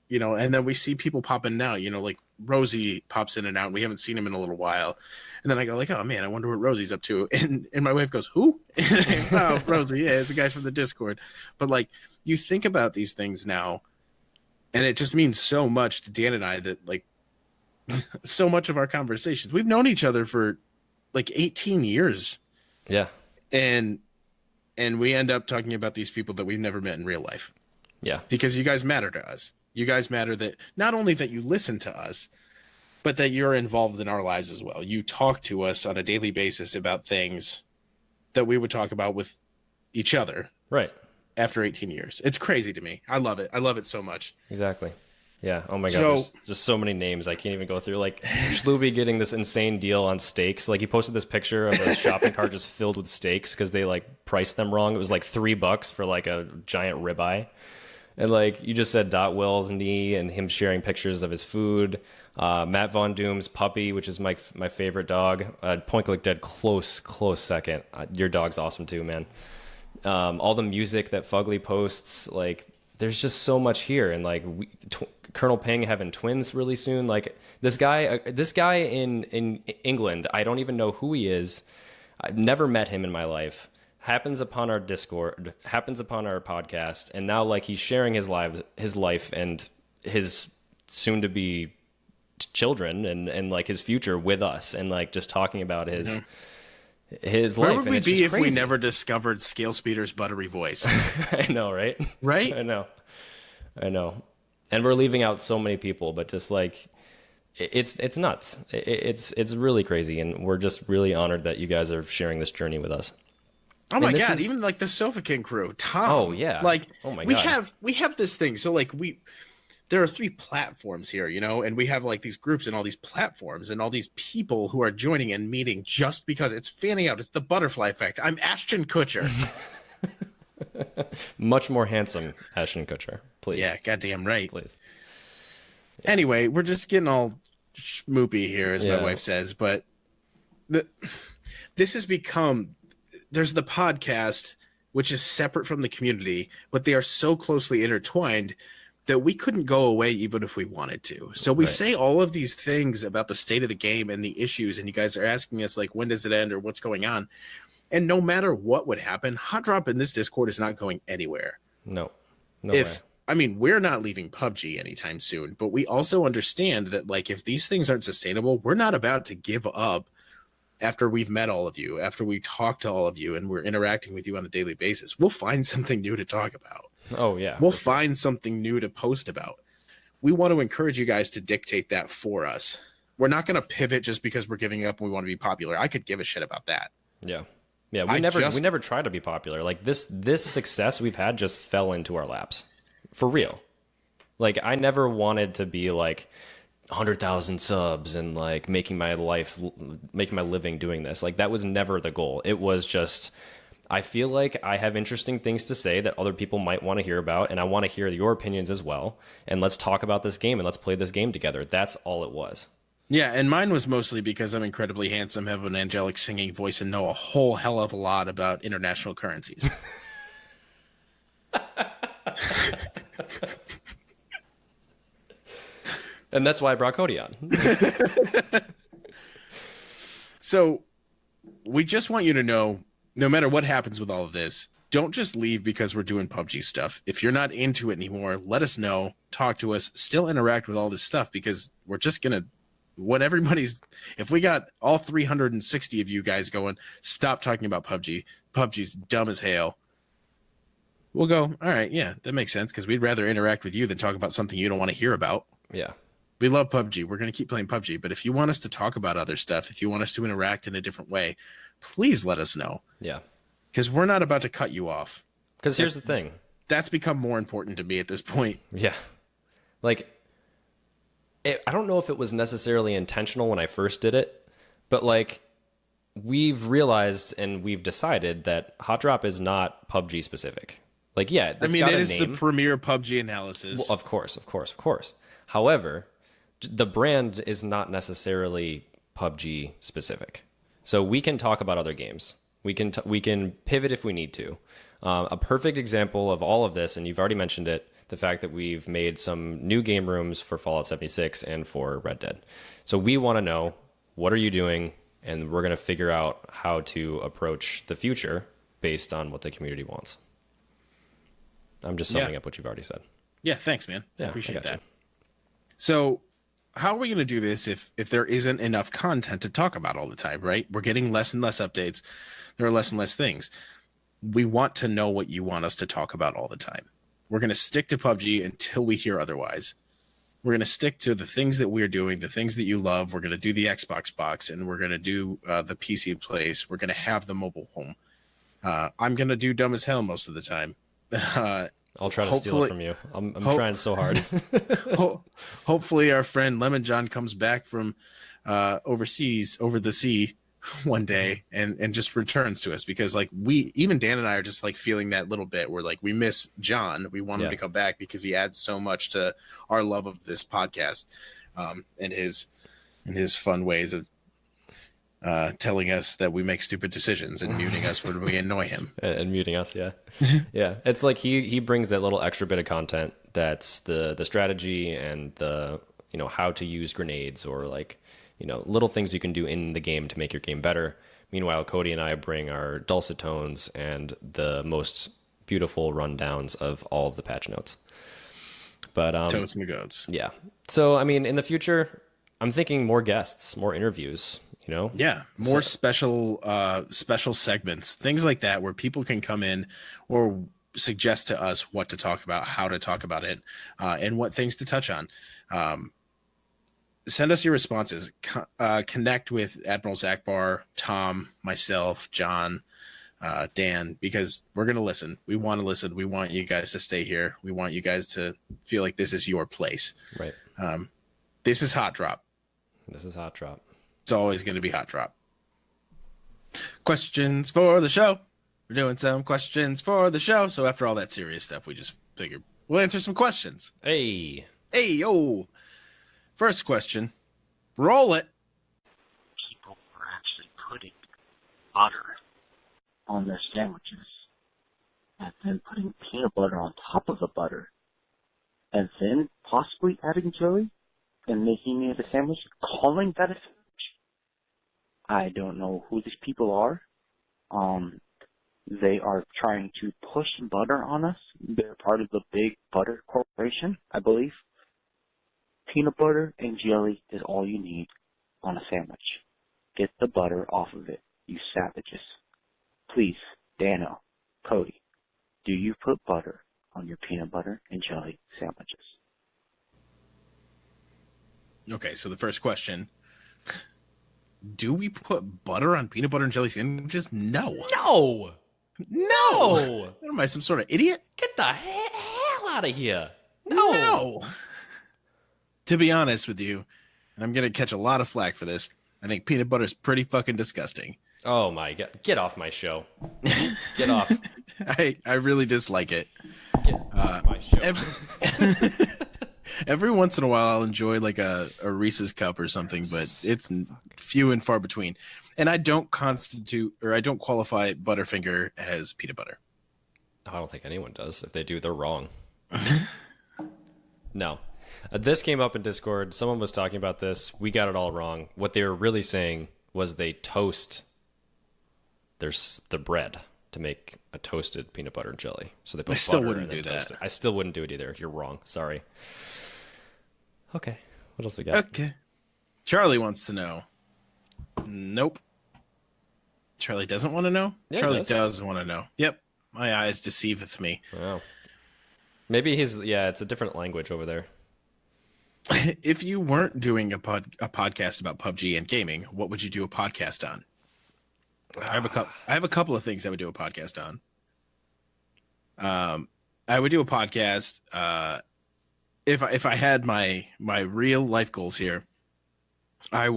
you know, and then we see people pop in now, you know, like Rosie pops in and out and we haven't seen him in a little while. And then I go like, oh man, I wonder what Rosie's up to. And my wife goes, who? Oh, Rosie. Yeah, it's a guy from the Discord. But like, you think about these things now, and it just means so much to Dan and I that like so much of our conversations, we've known each other for like 18 years. Yeah. And we end up talking about these people that we've never met in real life. Yeah. Because you guys matter to us. You guys matter, that not only that you listen to us, but that you're involved in our lives as well. You talk to us on a daily basis about things that we would talk about with each other. Right. After 18 years. It's crazy to me. I love it. I love it so much. Exactly. Yeah. Oh my God. There's just so many names I can't even go through. Like Schluby getting this insane deal on steaks. Like, he posted this picture of a shopping cart just filled with steaks because they like priced them wrong. It was like $3 for like a giant ribeye. And like you just said, Dot Will's knee and him sharing pictures of his food. Matt Von Doom's puppy, which is my favorite dog. Point Click Dead, close second. Your dog's awesome too, man. All the music that Fugly posts, like, there's just so much here. And like Colonel Ping having twins really soon. Like this guy in England, I don't even know who he is. I've never met him in my life. happens upon our Discord, happens upon our podcast, and now like he's sharing his life and his soon to be children and like his future with us, and like just talking about his life. Where would and we it's be just if crazy. we never discovered Scale Speeder's buttery voice? I know, right? Right? I know. And we're leaving out so many people, but just like it's nuts. It's really crazy, and we're just really honored that you guys are sharing this journey with us. Oh my God! Even like the Sofa King crew, Tom. Oh yeah. Like, oh my God. We have this thing. So like there are 3 platforms here, you know, and we have like these groups and all these platforms and all these people who are joining and meeting just because it's fanning out. It's the butterfly effect. I'm Ashton Kutcher. Much more handsome Ashton Kutcher, please. Yeah, goddamn right. Please. Anyway, we're just getting all schmoopy here, as my wife says, but this has become, there's the podcast, which is separate from the community, but they are so closely intertwined that we couldn't go away even if we wanted to. So we say all of these things about the state of the game and the issues, and you guys are asking us, like, when does it end or what's going on? And no matter what would happen, Hot Drop in this Discord is not going anywhere. No way. I mean, we're not leaving PUBG anytime soon, but we also understand that, like, if these things aren't sustainable, we're not about to give up after we've met all of you, after we talk to all of you, and we're interacting with you on a daily basis. We'll find something new to talk about. Oh, yeah. We'll find something new to post about. We want to encourage you guys to dictate that for us. We're not going to pivot just because we're giving up and we want to be popular. I could give a shit about that. Yeah. Yeah, we never tried to be popular. Like this success we've had just fell into our laps. For real. Like I never wanted to be like 100,000 subs and like making my living doing this. Like that was never the goal. It was just I feel like I have interesting things to say that other people might want to hear about, and I want to hear your opinions as well. And let's talk about this game and let's play this game together. That's all it was. Yeah, and mine was mostly because I'm incredibly handsome, have an angelic singing voice, and know a whole hell of a lot about international currencies. And that's why I brought Cody on. So we just want you to know, no matter what happens with all of this, don't just leave because we're doing PUBG stuff. If you're not into it anymore, let us know, talk to us, still interact with all this stuff, because we're just going to, if we got all 360 of you guys going, stop talking about PUBG. PUBG's dumb as hell. We'll go, all right, yeah, that makes sense, because we'd rather interact with you than talk about something you don't want to hear about. Yeah. We love PUBG. We're going to keep playing PUBG. But if you want us to talk about other stuff, if you want us to interact in a different way, please let us know. Yeah. Because we're not about to cut you off. Because here's the thing. That's become more important to me at this point. Yeah. Like, I don't know if it was necessarily intentional when I first did it, but like, we've realized and we've decided that Hot Drop is not PUBG specific. Like, yeah, I mean, it is the premier PUBG analysis. Well, of course. However, the brand is not necessarily PUBG specific. So we can talk about other games. We can pivot if we need to. A perfect example of all of this, and you've already mentioned it, the fact that we've made some new game rooms for Fallout 76 and for Red Dead. So we want to know, what are you doing? And we're going to figure out how to approach the future based on what the community wants. I'm just summing up what you've already said. Yeah, thanks, man. Yeah, I appreciate I that. So how are we going to do this if there isn't enough content to talk about all the time, right? We're getting less and less updates. There are less and less things. We want to know what you want us to talk about all the time. We're going to stick to PUBG until we hear otherwise. We're going to stick to the things that we're doing, the things that you love. We're going to do the Xbox box, and we're going to do the PC place. We're going to have the mobile home. I'm going to do dumb as hell most of the time. I'll try to steal it from you. I'm trying so hard. Hopefully our friend Lemon John comes back from overseas, over the sea one day and just returns to us, because like even Dan and I are just like feeling that little bit. We're like, we miss John. We want him to come back because he adds so much to our love of this podcast, and his fun ways of telling us that we make stupid decisions and muting us when we annoy him. And muting us, yeah. Yeah. It's like he brings that little extra bit of content that's the strategy and the, how to use grenades, or like, little things you can do in the game to make your game better. Meanwhile, Cody and I bring our dulcet tones and the most beautiful rundowns of all of the patch notes. But totes and goats. Yeah. So I mean, in the future, I'm thinking more guests, more interviews. You know? Yeah, more special segments, things like that, where people can come in or suggest to us what to talk about, how to talk about it, and what things to touch on. Send us your responses. Connect with Admiral Zakbar, Tom, myself, John, Dan, because we're going to listen. We want to listen. We want you guys to stay here. We want you guys to feel like this is your place. Right. This is Hot Drop. This is Hot Drop. It's always going to be Hot Drop. Questions for the show. We're doing some questions for the show. So after all that serious stuff, we just figured we'll answer some questions. Hey, yo. First question. Roll it. People are actually putting butter on their sandwiches and then putting peanut butter on top of the butter and then possibly adding jelly and making it a sandwich, calling that a sandwich. I don't know who these people are. They are trying to push butter on us. They're part of the big butter corporation, I believe. Peanut butter and jelly is all you need on a sandwich. Get the butter off of it, you savages. Please, Dano, Cody, do you put butter on your peanut butter and jelly sandwiches? Okay, so the first question. Do we put butter on peanut butter and jelly sandwiches? No. No. What am I, some sort of idiot? Get the hell out of here. No. To be honest with you, and I'm going to catch a lot of flack for this, I think peanut butter is pretty fucking disgusting. Oh my God. Get off my show. Get off. I really dislike it. Get off my show. Every once in a while, I'll enjoy like a Reese's cup or something, but it's few and far between. And I don't qualify Butterfinger as peanut butter. I don't think anyone does. If they do, they're wrong. No. This came up in Discord. Someone was talking about this. We got it all wrong. What they were really saying was they toast the bread to make a toasted peanut butter and jelly. So they put butter and then toast it. I still wouldn't do it either. You're wrong. Sorry. Okay. What else we got? Okay. Charlie wants to know. Nope. Charlie doesn't want to know? Yeah, Charlie does want to know. Yep. My eyes deceiveth me. Wow. Maybe it's a different language over there. If you weren't doing a podcast about PUBG and gaming, what would you do a podcast on? I have a couple of things I would do a podcast on. I would do a podcast if I had my real life goals here. My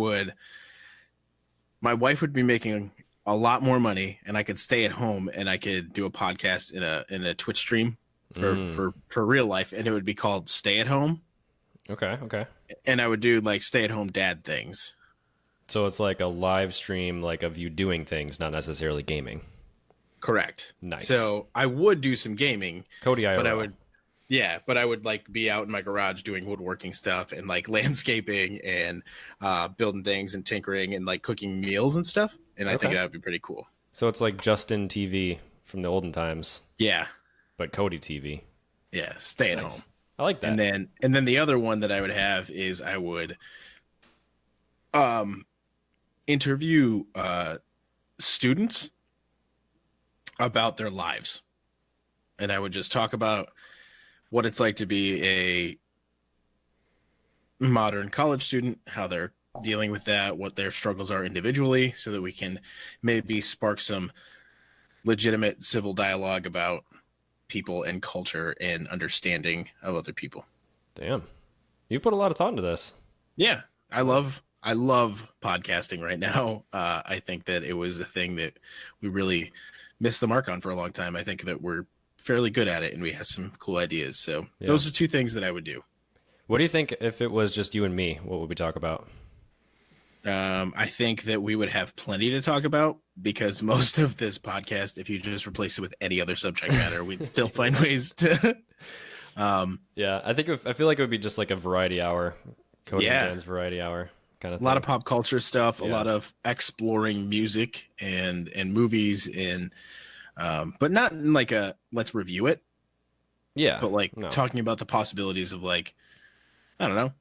wife would be making a lot more money, and I could stay at home and I could do a podcast in a Twitch stream for real life, and it would be called Stay at Home. Okay. And I would do like stay at home dad things. So it's like a live stream, like of you doing things, not necessarily gaming. Correct. Nice. So I would do some gaming, Cody, but I would like be out in my garage doing woodworking stuff and like landscaping and building things and tinkering and like cooking meals and stuff. And I think that would be pretty cool. So it's like Justin TV from the olden times. Yeah. But Cody TV. Yeah. Stay at home. I like that. And then the other one that I would have is I would interview students about their lives. And I would just talk about what it's like to be a modern college student, how they're dealing with that, what their struggles are individually, so that we can maybe spark some legitimate civil dialogue about people and culture and understanding of other people. Damn. You've put a lot of thought into this. Yeah. I love podcasting right now. I think that it was a thing that we really missed the mark on for a long time. I think that we're fairly good at it and we have some cool ideas. So those are two things that I would do. What do you think if it was just you and me? What would we talk about? I think that we would have plenty to talk about because most of this podcast, if you just replace it with any other subject matter, we'd still find ways to. I feel like it would be just like a variety hour, Cody and Dan's variety hour. kind of A thing. lot of pop culture stuff, a Yeah. lot of exploring music and movies, and but not in like a let's review it, Yeah. but like No. talking about the possibilities of like, I don't know,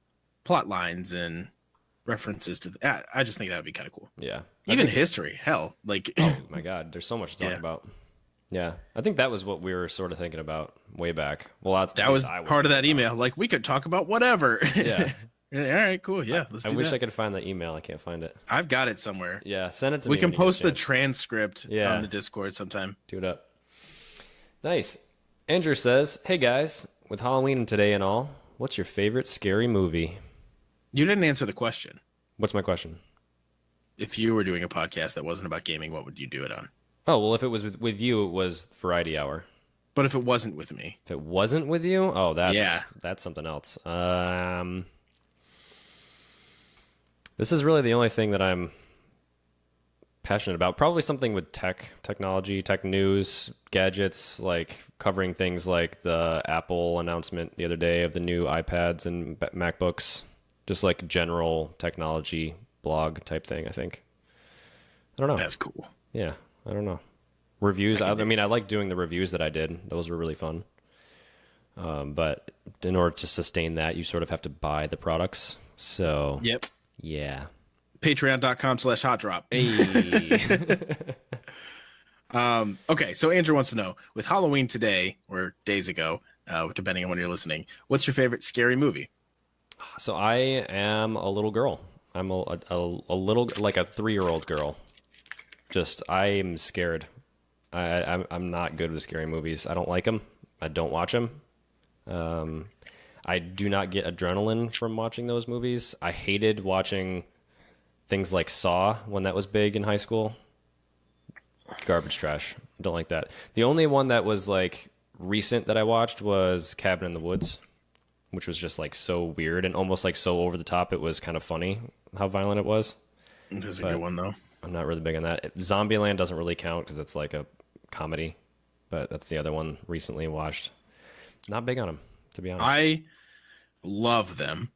plot lines and references to I just think that would be kind of cool. Yeah. Even history, hell, like Oh my God, there's so much to talk Yeah. about. Yeah, I think that was what we were sort of thinking about way back. Well, that was part of that email. Like we could talk about whatever. Yeah. All right, cool. Yeah, let's I do wish that. I could find the email. I can't find it. I've got it somewhere. Yeah, send it to me. We can when you get a post the chance. transcript Yeah. on the Discord sometime. Do it up. Nice. Andrew says, "Hey guys, with Halloween today and all, what's your favorite scary movie?" You didn't answer the question. What's my question? If you were doing a podcast that wasn't about gaming, what would you do it on? Oh, well, if it was with you, it was Variety Hour. But if it wasn't with me, If it wasn't with you, oh, Yeah. that's something else. This is really the only thing that I'm passionate about. Probably something with technology, tech news, gadgets, like covering things like the Apple announcement the other day of the new iPads and MacBooks. Just like general technology blog type thing, I think. I don't know. that's cool. Yeah, I don't know. Reviews. I mean, I like doing the reviews that I did. Those were really fun. But in order to sustain that, you sort of have to buy the products. So, Yep. yeah. Patreon.com/HotDrop. Hey. Okay, so Andrew wants to know, with Halloween today, or days ago, depending on when you're listening, what's your favorite scary movie? So I am a little girl. I'm a little, like a 3-year-old girl. Just, I'm scared. I'm not good with scary movies. I don't like them. I don't watch them. I do not get adrenaline from watching those movies. I hated watching things like Saw when that was big in high school. Garbage trash. Don't like that. The only one that was like recent that I watched was Cabin in the Woods, which was just like so weird and almost like so over the top. It was kind of funny how violent it was. This is a But- good one, though. I'm not really big on that. Zombieland doesn't really count because it's like a comedy, but that's the other one recently watched. Not big on them, to be honest. I love them.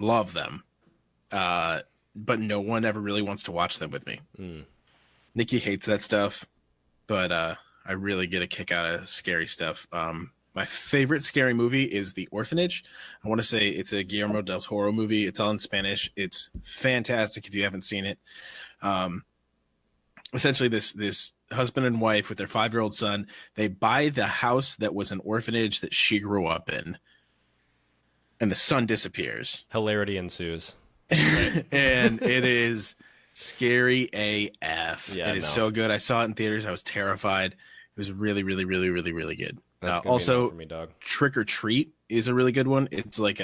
Love them. But no one ever really wants to watch them with me. Nikki hates that stuff, but I really get a kick out of scary stuff. My favorite scary movie is The Orphanage. I want to say it's a Guillermo del Toro movie. It's all in Spanish. It's fantastic if you haven't seen it. Essentially, this husband and wife with their 5-year-old son, they buy the house that was an orphanage that she grew up in, and the son disappears. Hilarity ensues. And it is scary AF. Yeah, it is no. so good. I saw it in theaters. I was terrified. It was really, really, really, really, really good. That's gonna be Also, enough for me, dog. Trick or Treat is a really good one. It's like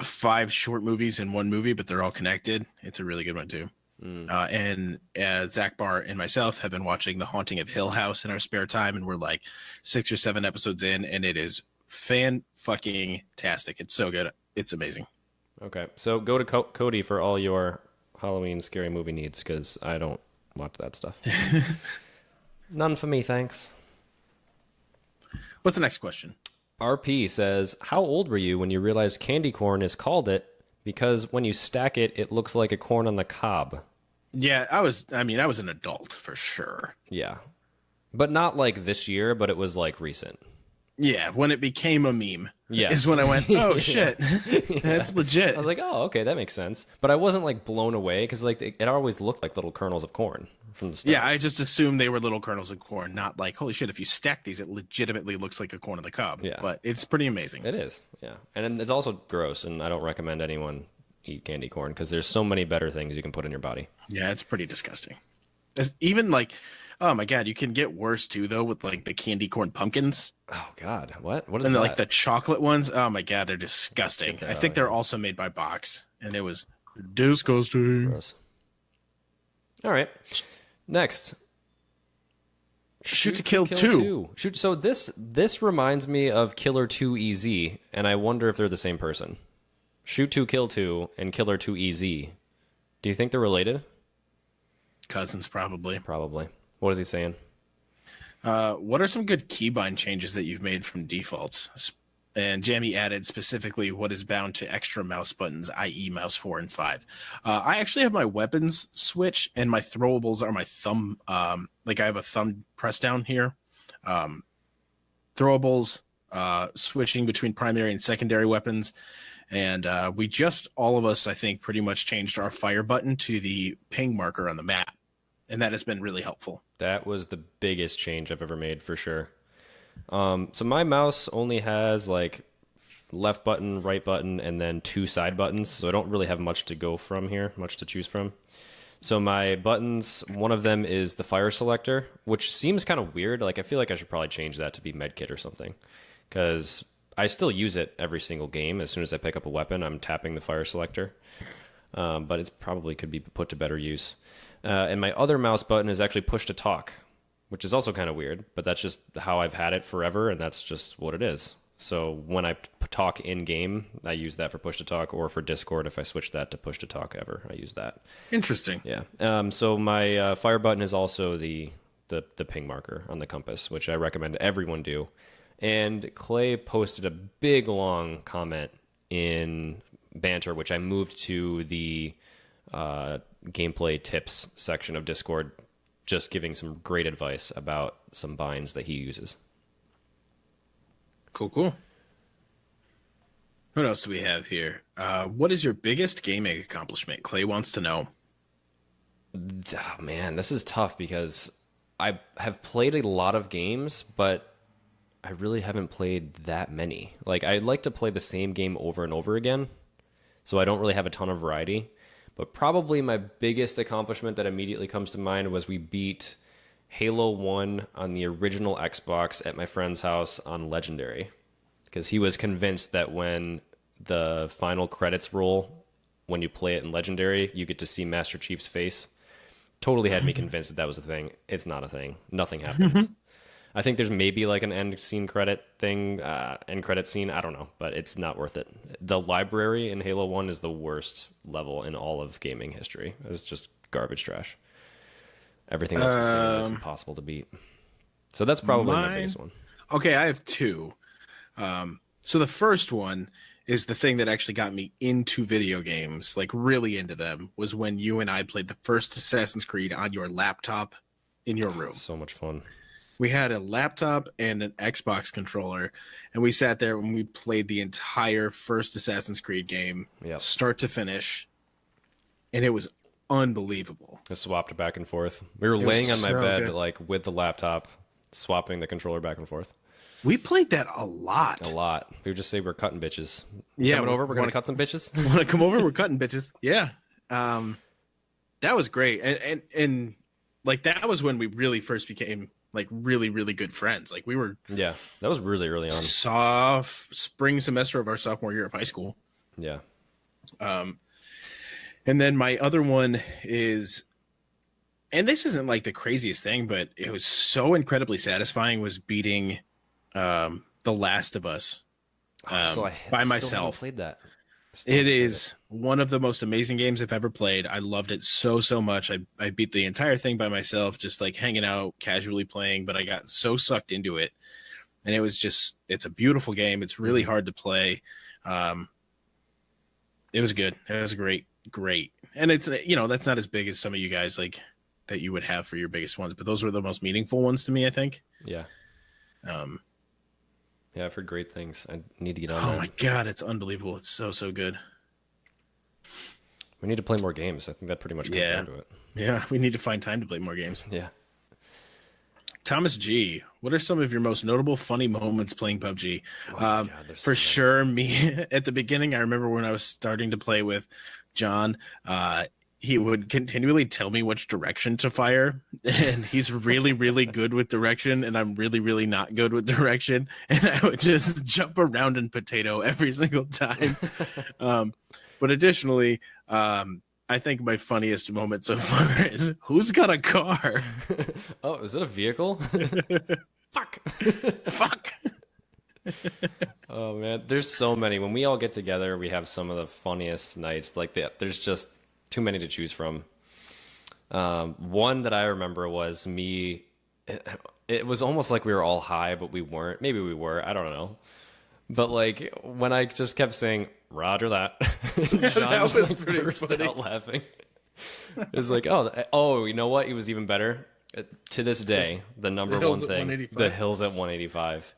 5 short movies in one movie, but they're all connected. It's a really good one too. And Zach Barr and myself have been watching The Haunting of Hill House in our spare time, and we're like 6 or 7 episodes in, and it is fan-fucking-tastic. It's so good. It's amazing. Okay, so go to Cody for all your Halloween scary movie needs because I don't watch that stuff. None for me, thanks. What's the next question? RP says, how old were you when you realized candy corn is called it because when you stack it, it looks like a corn on the cob? Yeah, I was an adult for sure. Yeah. But not like this year, but it was like recent. Yeah, when it became a meme. Yes. Is when I went, oh shit, that's legit. I was like, oh, okay, that makes sense. But I wasn't like blown away because like it always looked like little kernels of corn from the start. Yeah, I just assumed they were little kernels of corn, not like, holy shit, if you stack these, it legitimately looks like a corn on the cob. Yeah. But it's pretty amazing. It is, yeah. And it's also gross, and I don't recommend anyone eat candy corn because there's so many better things you can put in your body. Yeah, it's pretty disgusting. Even like, oh my god, you can get worse too though with like the candy corn pumpkins Oh God, what is and that? like the chocolate ones. Oh my god, they're disgusting. Get that I out think of they're here. also made by Box, and it was disgusting. Gross. All right, next. Shoot to Kill 2. Shoot. So this reminds me of Killer 2 EZ, and I wonder if they're the same person. Shoot 2 Kill 2 and Killer 2 EZ. Do you think they're related? Cousins probably. Probably. What is he saying? What are some good keybind changes that you've made from defaults? and Jamie added specifically what is bound to extra mouse buttons, i.e. mouse 4 and 5. I actually have my weapons switch, and my throwables are my thumb. Like I have a thumb press down here. Throwables, switching between primary and secondary weapons. And we just, all of us, I think, pretty much changed our fire button to the ping marker on the map. And that has been really helpful. That was the biggest change I've ever made, for sure. So my mouse only has like left button, right button, and then 2 side buttons. So I don't really have much to go from here, much to choose from. So my buttons, one of them is the fire selector, which seems kind of weird. Like I feel like I should probably change that to be medkit or something, because I still use it every single game. As soon as I pick up a weapon, I'm tapping the fire selector. But it's probably could be put to better use. And my other mouse button is actually push to talk, which is also kind of weird, but that's just how I've had it forever, and that's just what it is. So when I talk in-game, I use that for push to talk, or for Discord, if I switch that to push to talk ever, I use that. Interesting. Yeah. So my fire button is also the ping marker on the compass, which I recommend everyone do. And Clay posted a big, long comment in Banter, which I moved to the gameplay tips section of Discord, just giving some great advice about some binds that he uses. Cool. What else do we have here? What is your biggest gaming accomplishment? Clay wants to know. Oh, man, this is tough because I have played a lot of games, but I really haven't played that many. Like, I like to play the same game over and over again, so I don't really have a ton of variety. But probably my biggest accomplishment that immediately comes to mind was we beat Halo 1 on the original Xbox at my friend's house on Legendary, because he was convinced that when the final credits roll, when you play it in Legendary, you get to see Master Chief's face. Totally had me convinced that that was a thing. It's not a thing. Nothing happens. I think there's maybe like an end credit scene. I don't know, but it's not worth it. The library in Halo 1 is the worst level in all of gaming history. It was just garbage trash. Everything else is the same. It's impossible to beat. So that's probably my biggest one. Okay, I have 2. So the first one is the thing that actually got me into video games, like really into them, was when you and I played the first Assassin's Creed on your laptop in your room. So much fun. We had a laptop and an Xbox controller, and we sat there and we played the entire first Assassin's Creed game, start to finish, and it was unbelievable. I swapped back and forth. We were laying on my bed, like with the laptop, swapping the controller back and forth. We played that a lot. A lot. We would just say we're cutting bitches. Yeah, coming over, we're going to cut some bitches. Want to come over? We're cutting bitches. Yeah. That was great. And like that was when we really first became like really, really good friends. Like we were. Yeah, that was really early on. Spring semester of our sophomore year of high school. Yeah. And then my other one is, and this isn't like the craziest thing, but it was so incredibly satisfying, was beating The Last of Us by myself. Played that. It is one of the most amazing games I've ever played. I loved it so much. I beat the entire thing by myself, just like hanging out, casually playing, but I got so sucked into it. And it was just, it's a beautiful game. It's really hard to play. It was good. It was great. And it's, that's not as big as some of you guys like that you would have for your biggest ones, but those were the most meaningful ones to me, I think. Yeah. Yeah, I've heard great things. I need to get on that. Oh my God, it's unbelievable. It's so good. We need to play more games. I think that pretty much comes down to it. Yeah, we need to find time to play more games. Yeah. Thomas G, what are some of your most notable funny moments playing PUBG? God, for sure, me at the beginning, I remember when I was starting to play with John, he would continually tell me which direction to fire, and he's really, really good with direction, and I'm really, really not good with direction, and I would just jump around in potato every single time. But additionally, I think my funniest moment so far is, who's got a car? Oh, is it a vehicle? Fuck. Oh, man. There's so many. When we all get together, we have some of the funniest nights. Like, there's just too many to choose from. One that I remember was me. It was almost like we were all high, but we weren't. Maybe we were. I don't know. But like when I just kept saying Roger that, John that just was like pretty burst funny. out laughing. It's like, oh, you know what? It was even better. To this day, the number one thing, the hills at 185.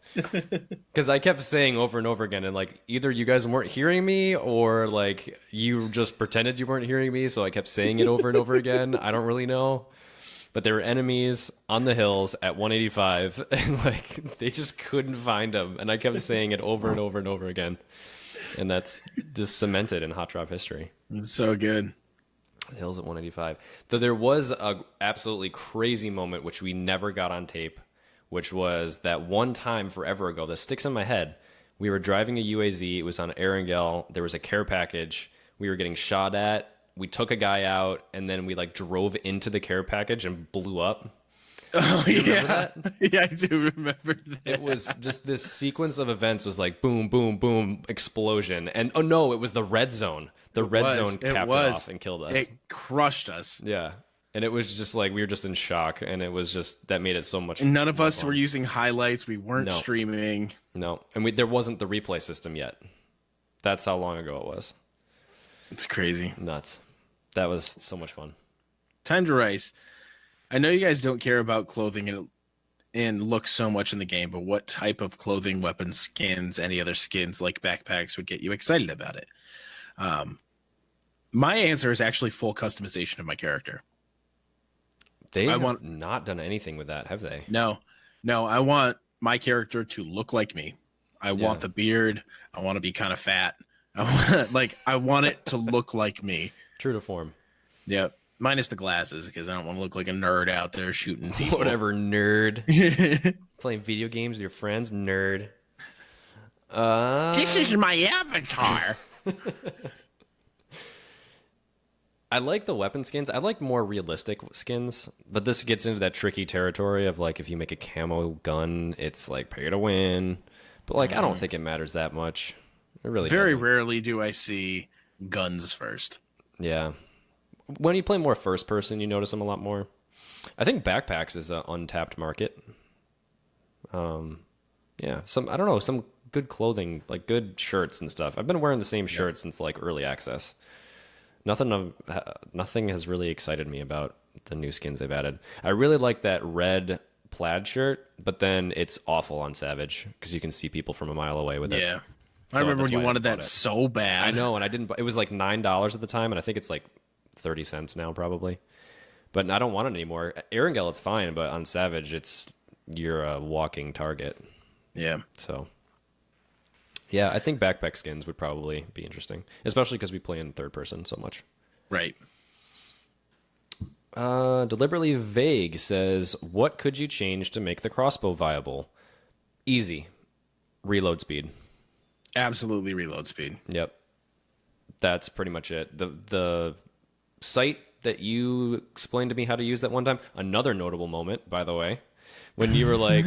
Because I kept saying over and over again, and like either you guys weren't hearing me or like you just pretended you weren't hearing me, so I kept saying it over and over again. I don't really know. But there were enemies on the hills at 185, and like they just couldn't find them. And I kept saying it over and over and over again. And that's just cemented in Hot Drop history. It's so good. The hills at 185. Though there was a absolutely crazy moment which we never got on tape, which was that one time forever ago that sticks in my head. We were driving a UAZ. It was on Erangel. There was a care package. We were getting shot at. We took a guy out, and then we like drove into the care package and blew up. Oh, Do you remember that? Yeah, I do remember that. It was just this sequence of events was like boom, boom, boom, explosion. And oh no, it was the red zone. The red zone capped it off and killed us. It crushed us. Yeah. And it was just like we were just in shock, and it was just that made it so much. And none of us fun. were using highlights. We weren't No. streaming. No, and there wasn't the replay system yet. That's how long ago it was. It's crazy. Nuts. That was so much fun. Time to Rice. I know you guys don't care about clothing and look so much in the game, but what type of clothing, weapons, skins, any other skins like backpacks would get you excited about it? My answer is actually full customization of my character. They have not done anything with that, have they? No, I want my character to look like me. I want the beard. I want to be kind of fat. I want it to look like me. True to form. Yep. Minus the glasses, because I don't want to look like a nerd out there shooting people. Whatever, nerd. Playing video games with your friends, nerd. This is my avatar. I like the weapon skins. I like more realistic skins, but this gets into that tricky territory of like if you make a camo gun, it's like pay to win. But like I don't think it matters that much. It really Very doesn't. rarely do I see guns first. Yeah. When you play more first person, you notice them a lot more. I think backpacks is an untapped market. Yeah, I don't know, some good clothing, like good shirts and stuff. I've been wearing the same shirt since like early access. Nothing has really excited me about the new skins they've added. I really like that red plaid shirt, but then it's awful on Savage because you can see people from a mile away with it. Yeah. So I remember when that's you why I wanted bought that it. so bad. I know, and I didn't. It was like $9 at the time, and I think it's like 30 cents now, probably. But I don't want it anymore. Erangel, it's fine, but on Savage, you're a walking target. Yeah. So, yeah, I think backpack skins would probably be interesting, especially because we play in third person so much. Right. Deliberately Vague says, what could you change to make the crossbow viable? Easy. Reload speed. Absolutely reload speed. Yep. That's pretty much it. The site that you explained to me how to use that one time, another notable moment, by the way, when you were like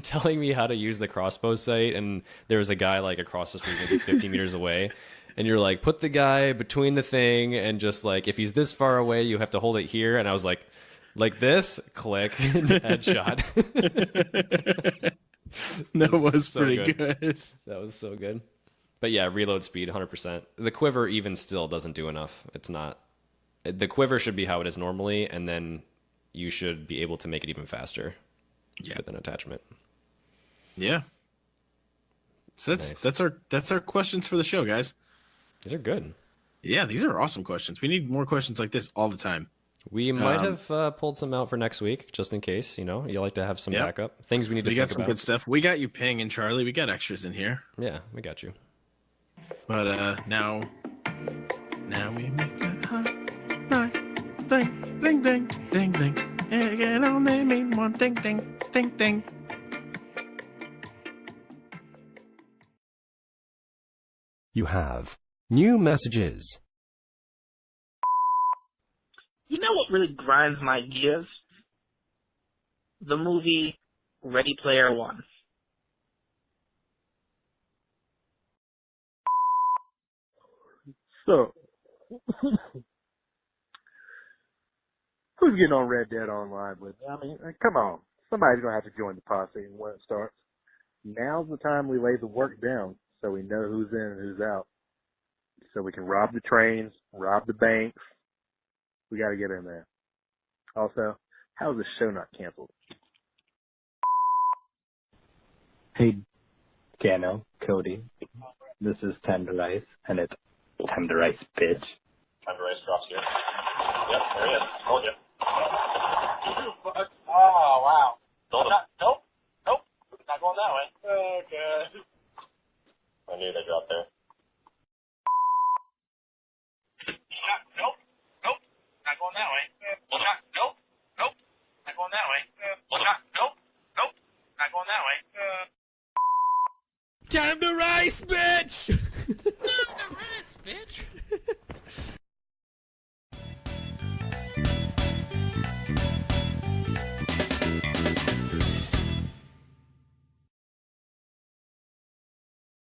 telling me how to use the crossbow site, and there was a guy like across the street, maybe 50 meters away, and you're like, put the guy between the thing, and just like, if he's this far away, you have to hold it here. And I was like this, click, headshot. That was so pretty good. That was so good. But yeah, reload speed, 100%. The quiver even still doesn't do enough. It's not. The quiver should be how it is normally, and then you should be able to make it even faster with an attachment. Yeah. So that's our questions for the show, guys. These are good. Yeah, these are awesome questions. We need more questions like this all the time. We might have pulled some out for next week, just in case. You like to have some backup things we need to think about. We got some good stuff. We got you, Ping and Charlie. We got extras in here. Yeah, we got you. But now we make that hot ding, ding, ding, ding, ding. And it only mean one ding, ding, ding, ding. You have new messages. You know what really grinds my gears? The movie Ready Player One. So, who's getting on Red Dead Online with me? I mean, come on. Somebody's going to have to join the posse when it starts. now's the time we lay the work down so we know who's in and who's out. So we can rob the trains, rob the banks. We got to get in there. Also, how is the show not canceled? Hey, Dano, Cody, this is Tender Ice, and it's Tender Ice, bitch. Tender Ice drops here. Yep, there he is. Told you. Oh, wow. Nope. Not going that way. Okay. I knew they dropped there. Nope. Not going that way. Nope. Not going that way. Nope. Not going that way. Time to rise, bitch! Time to rise, bitch!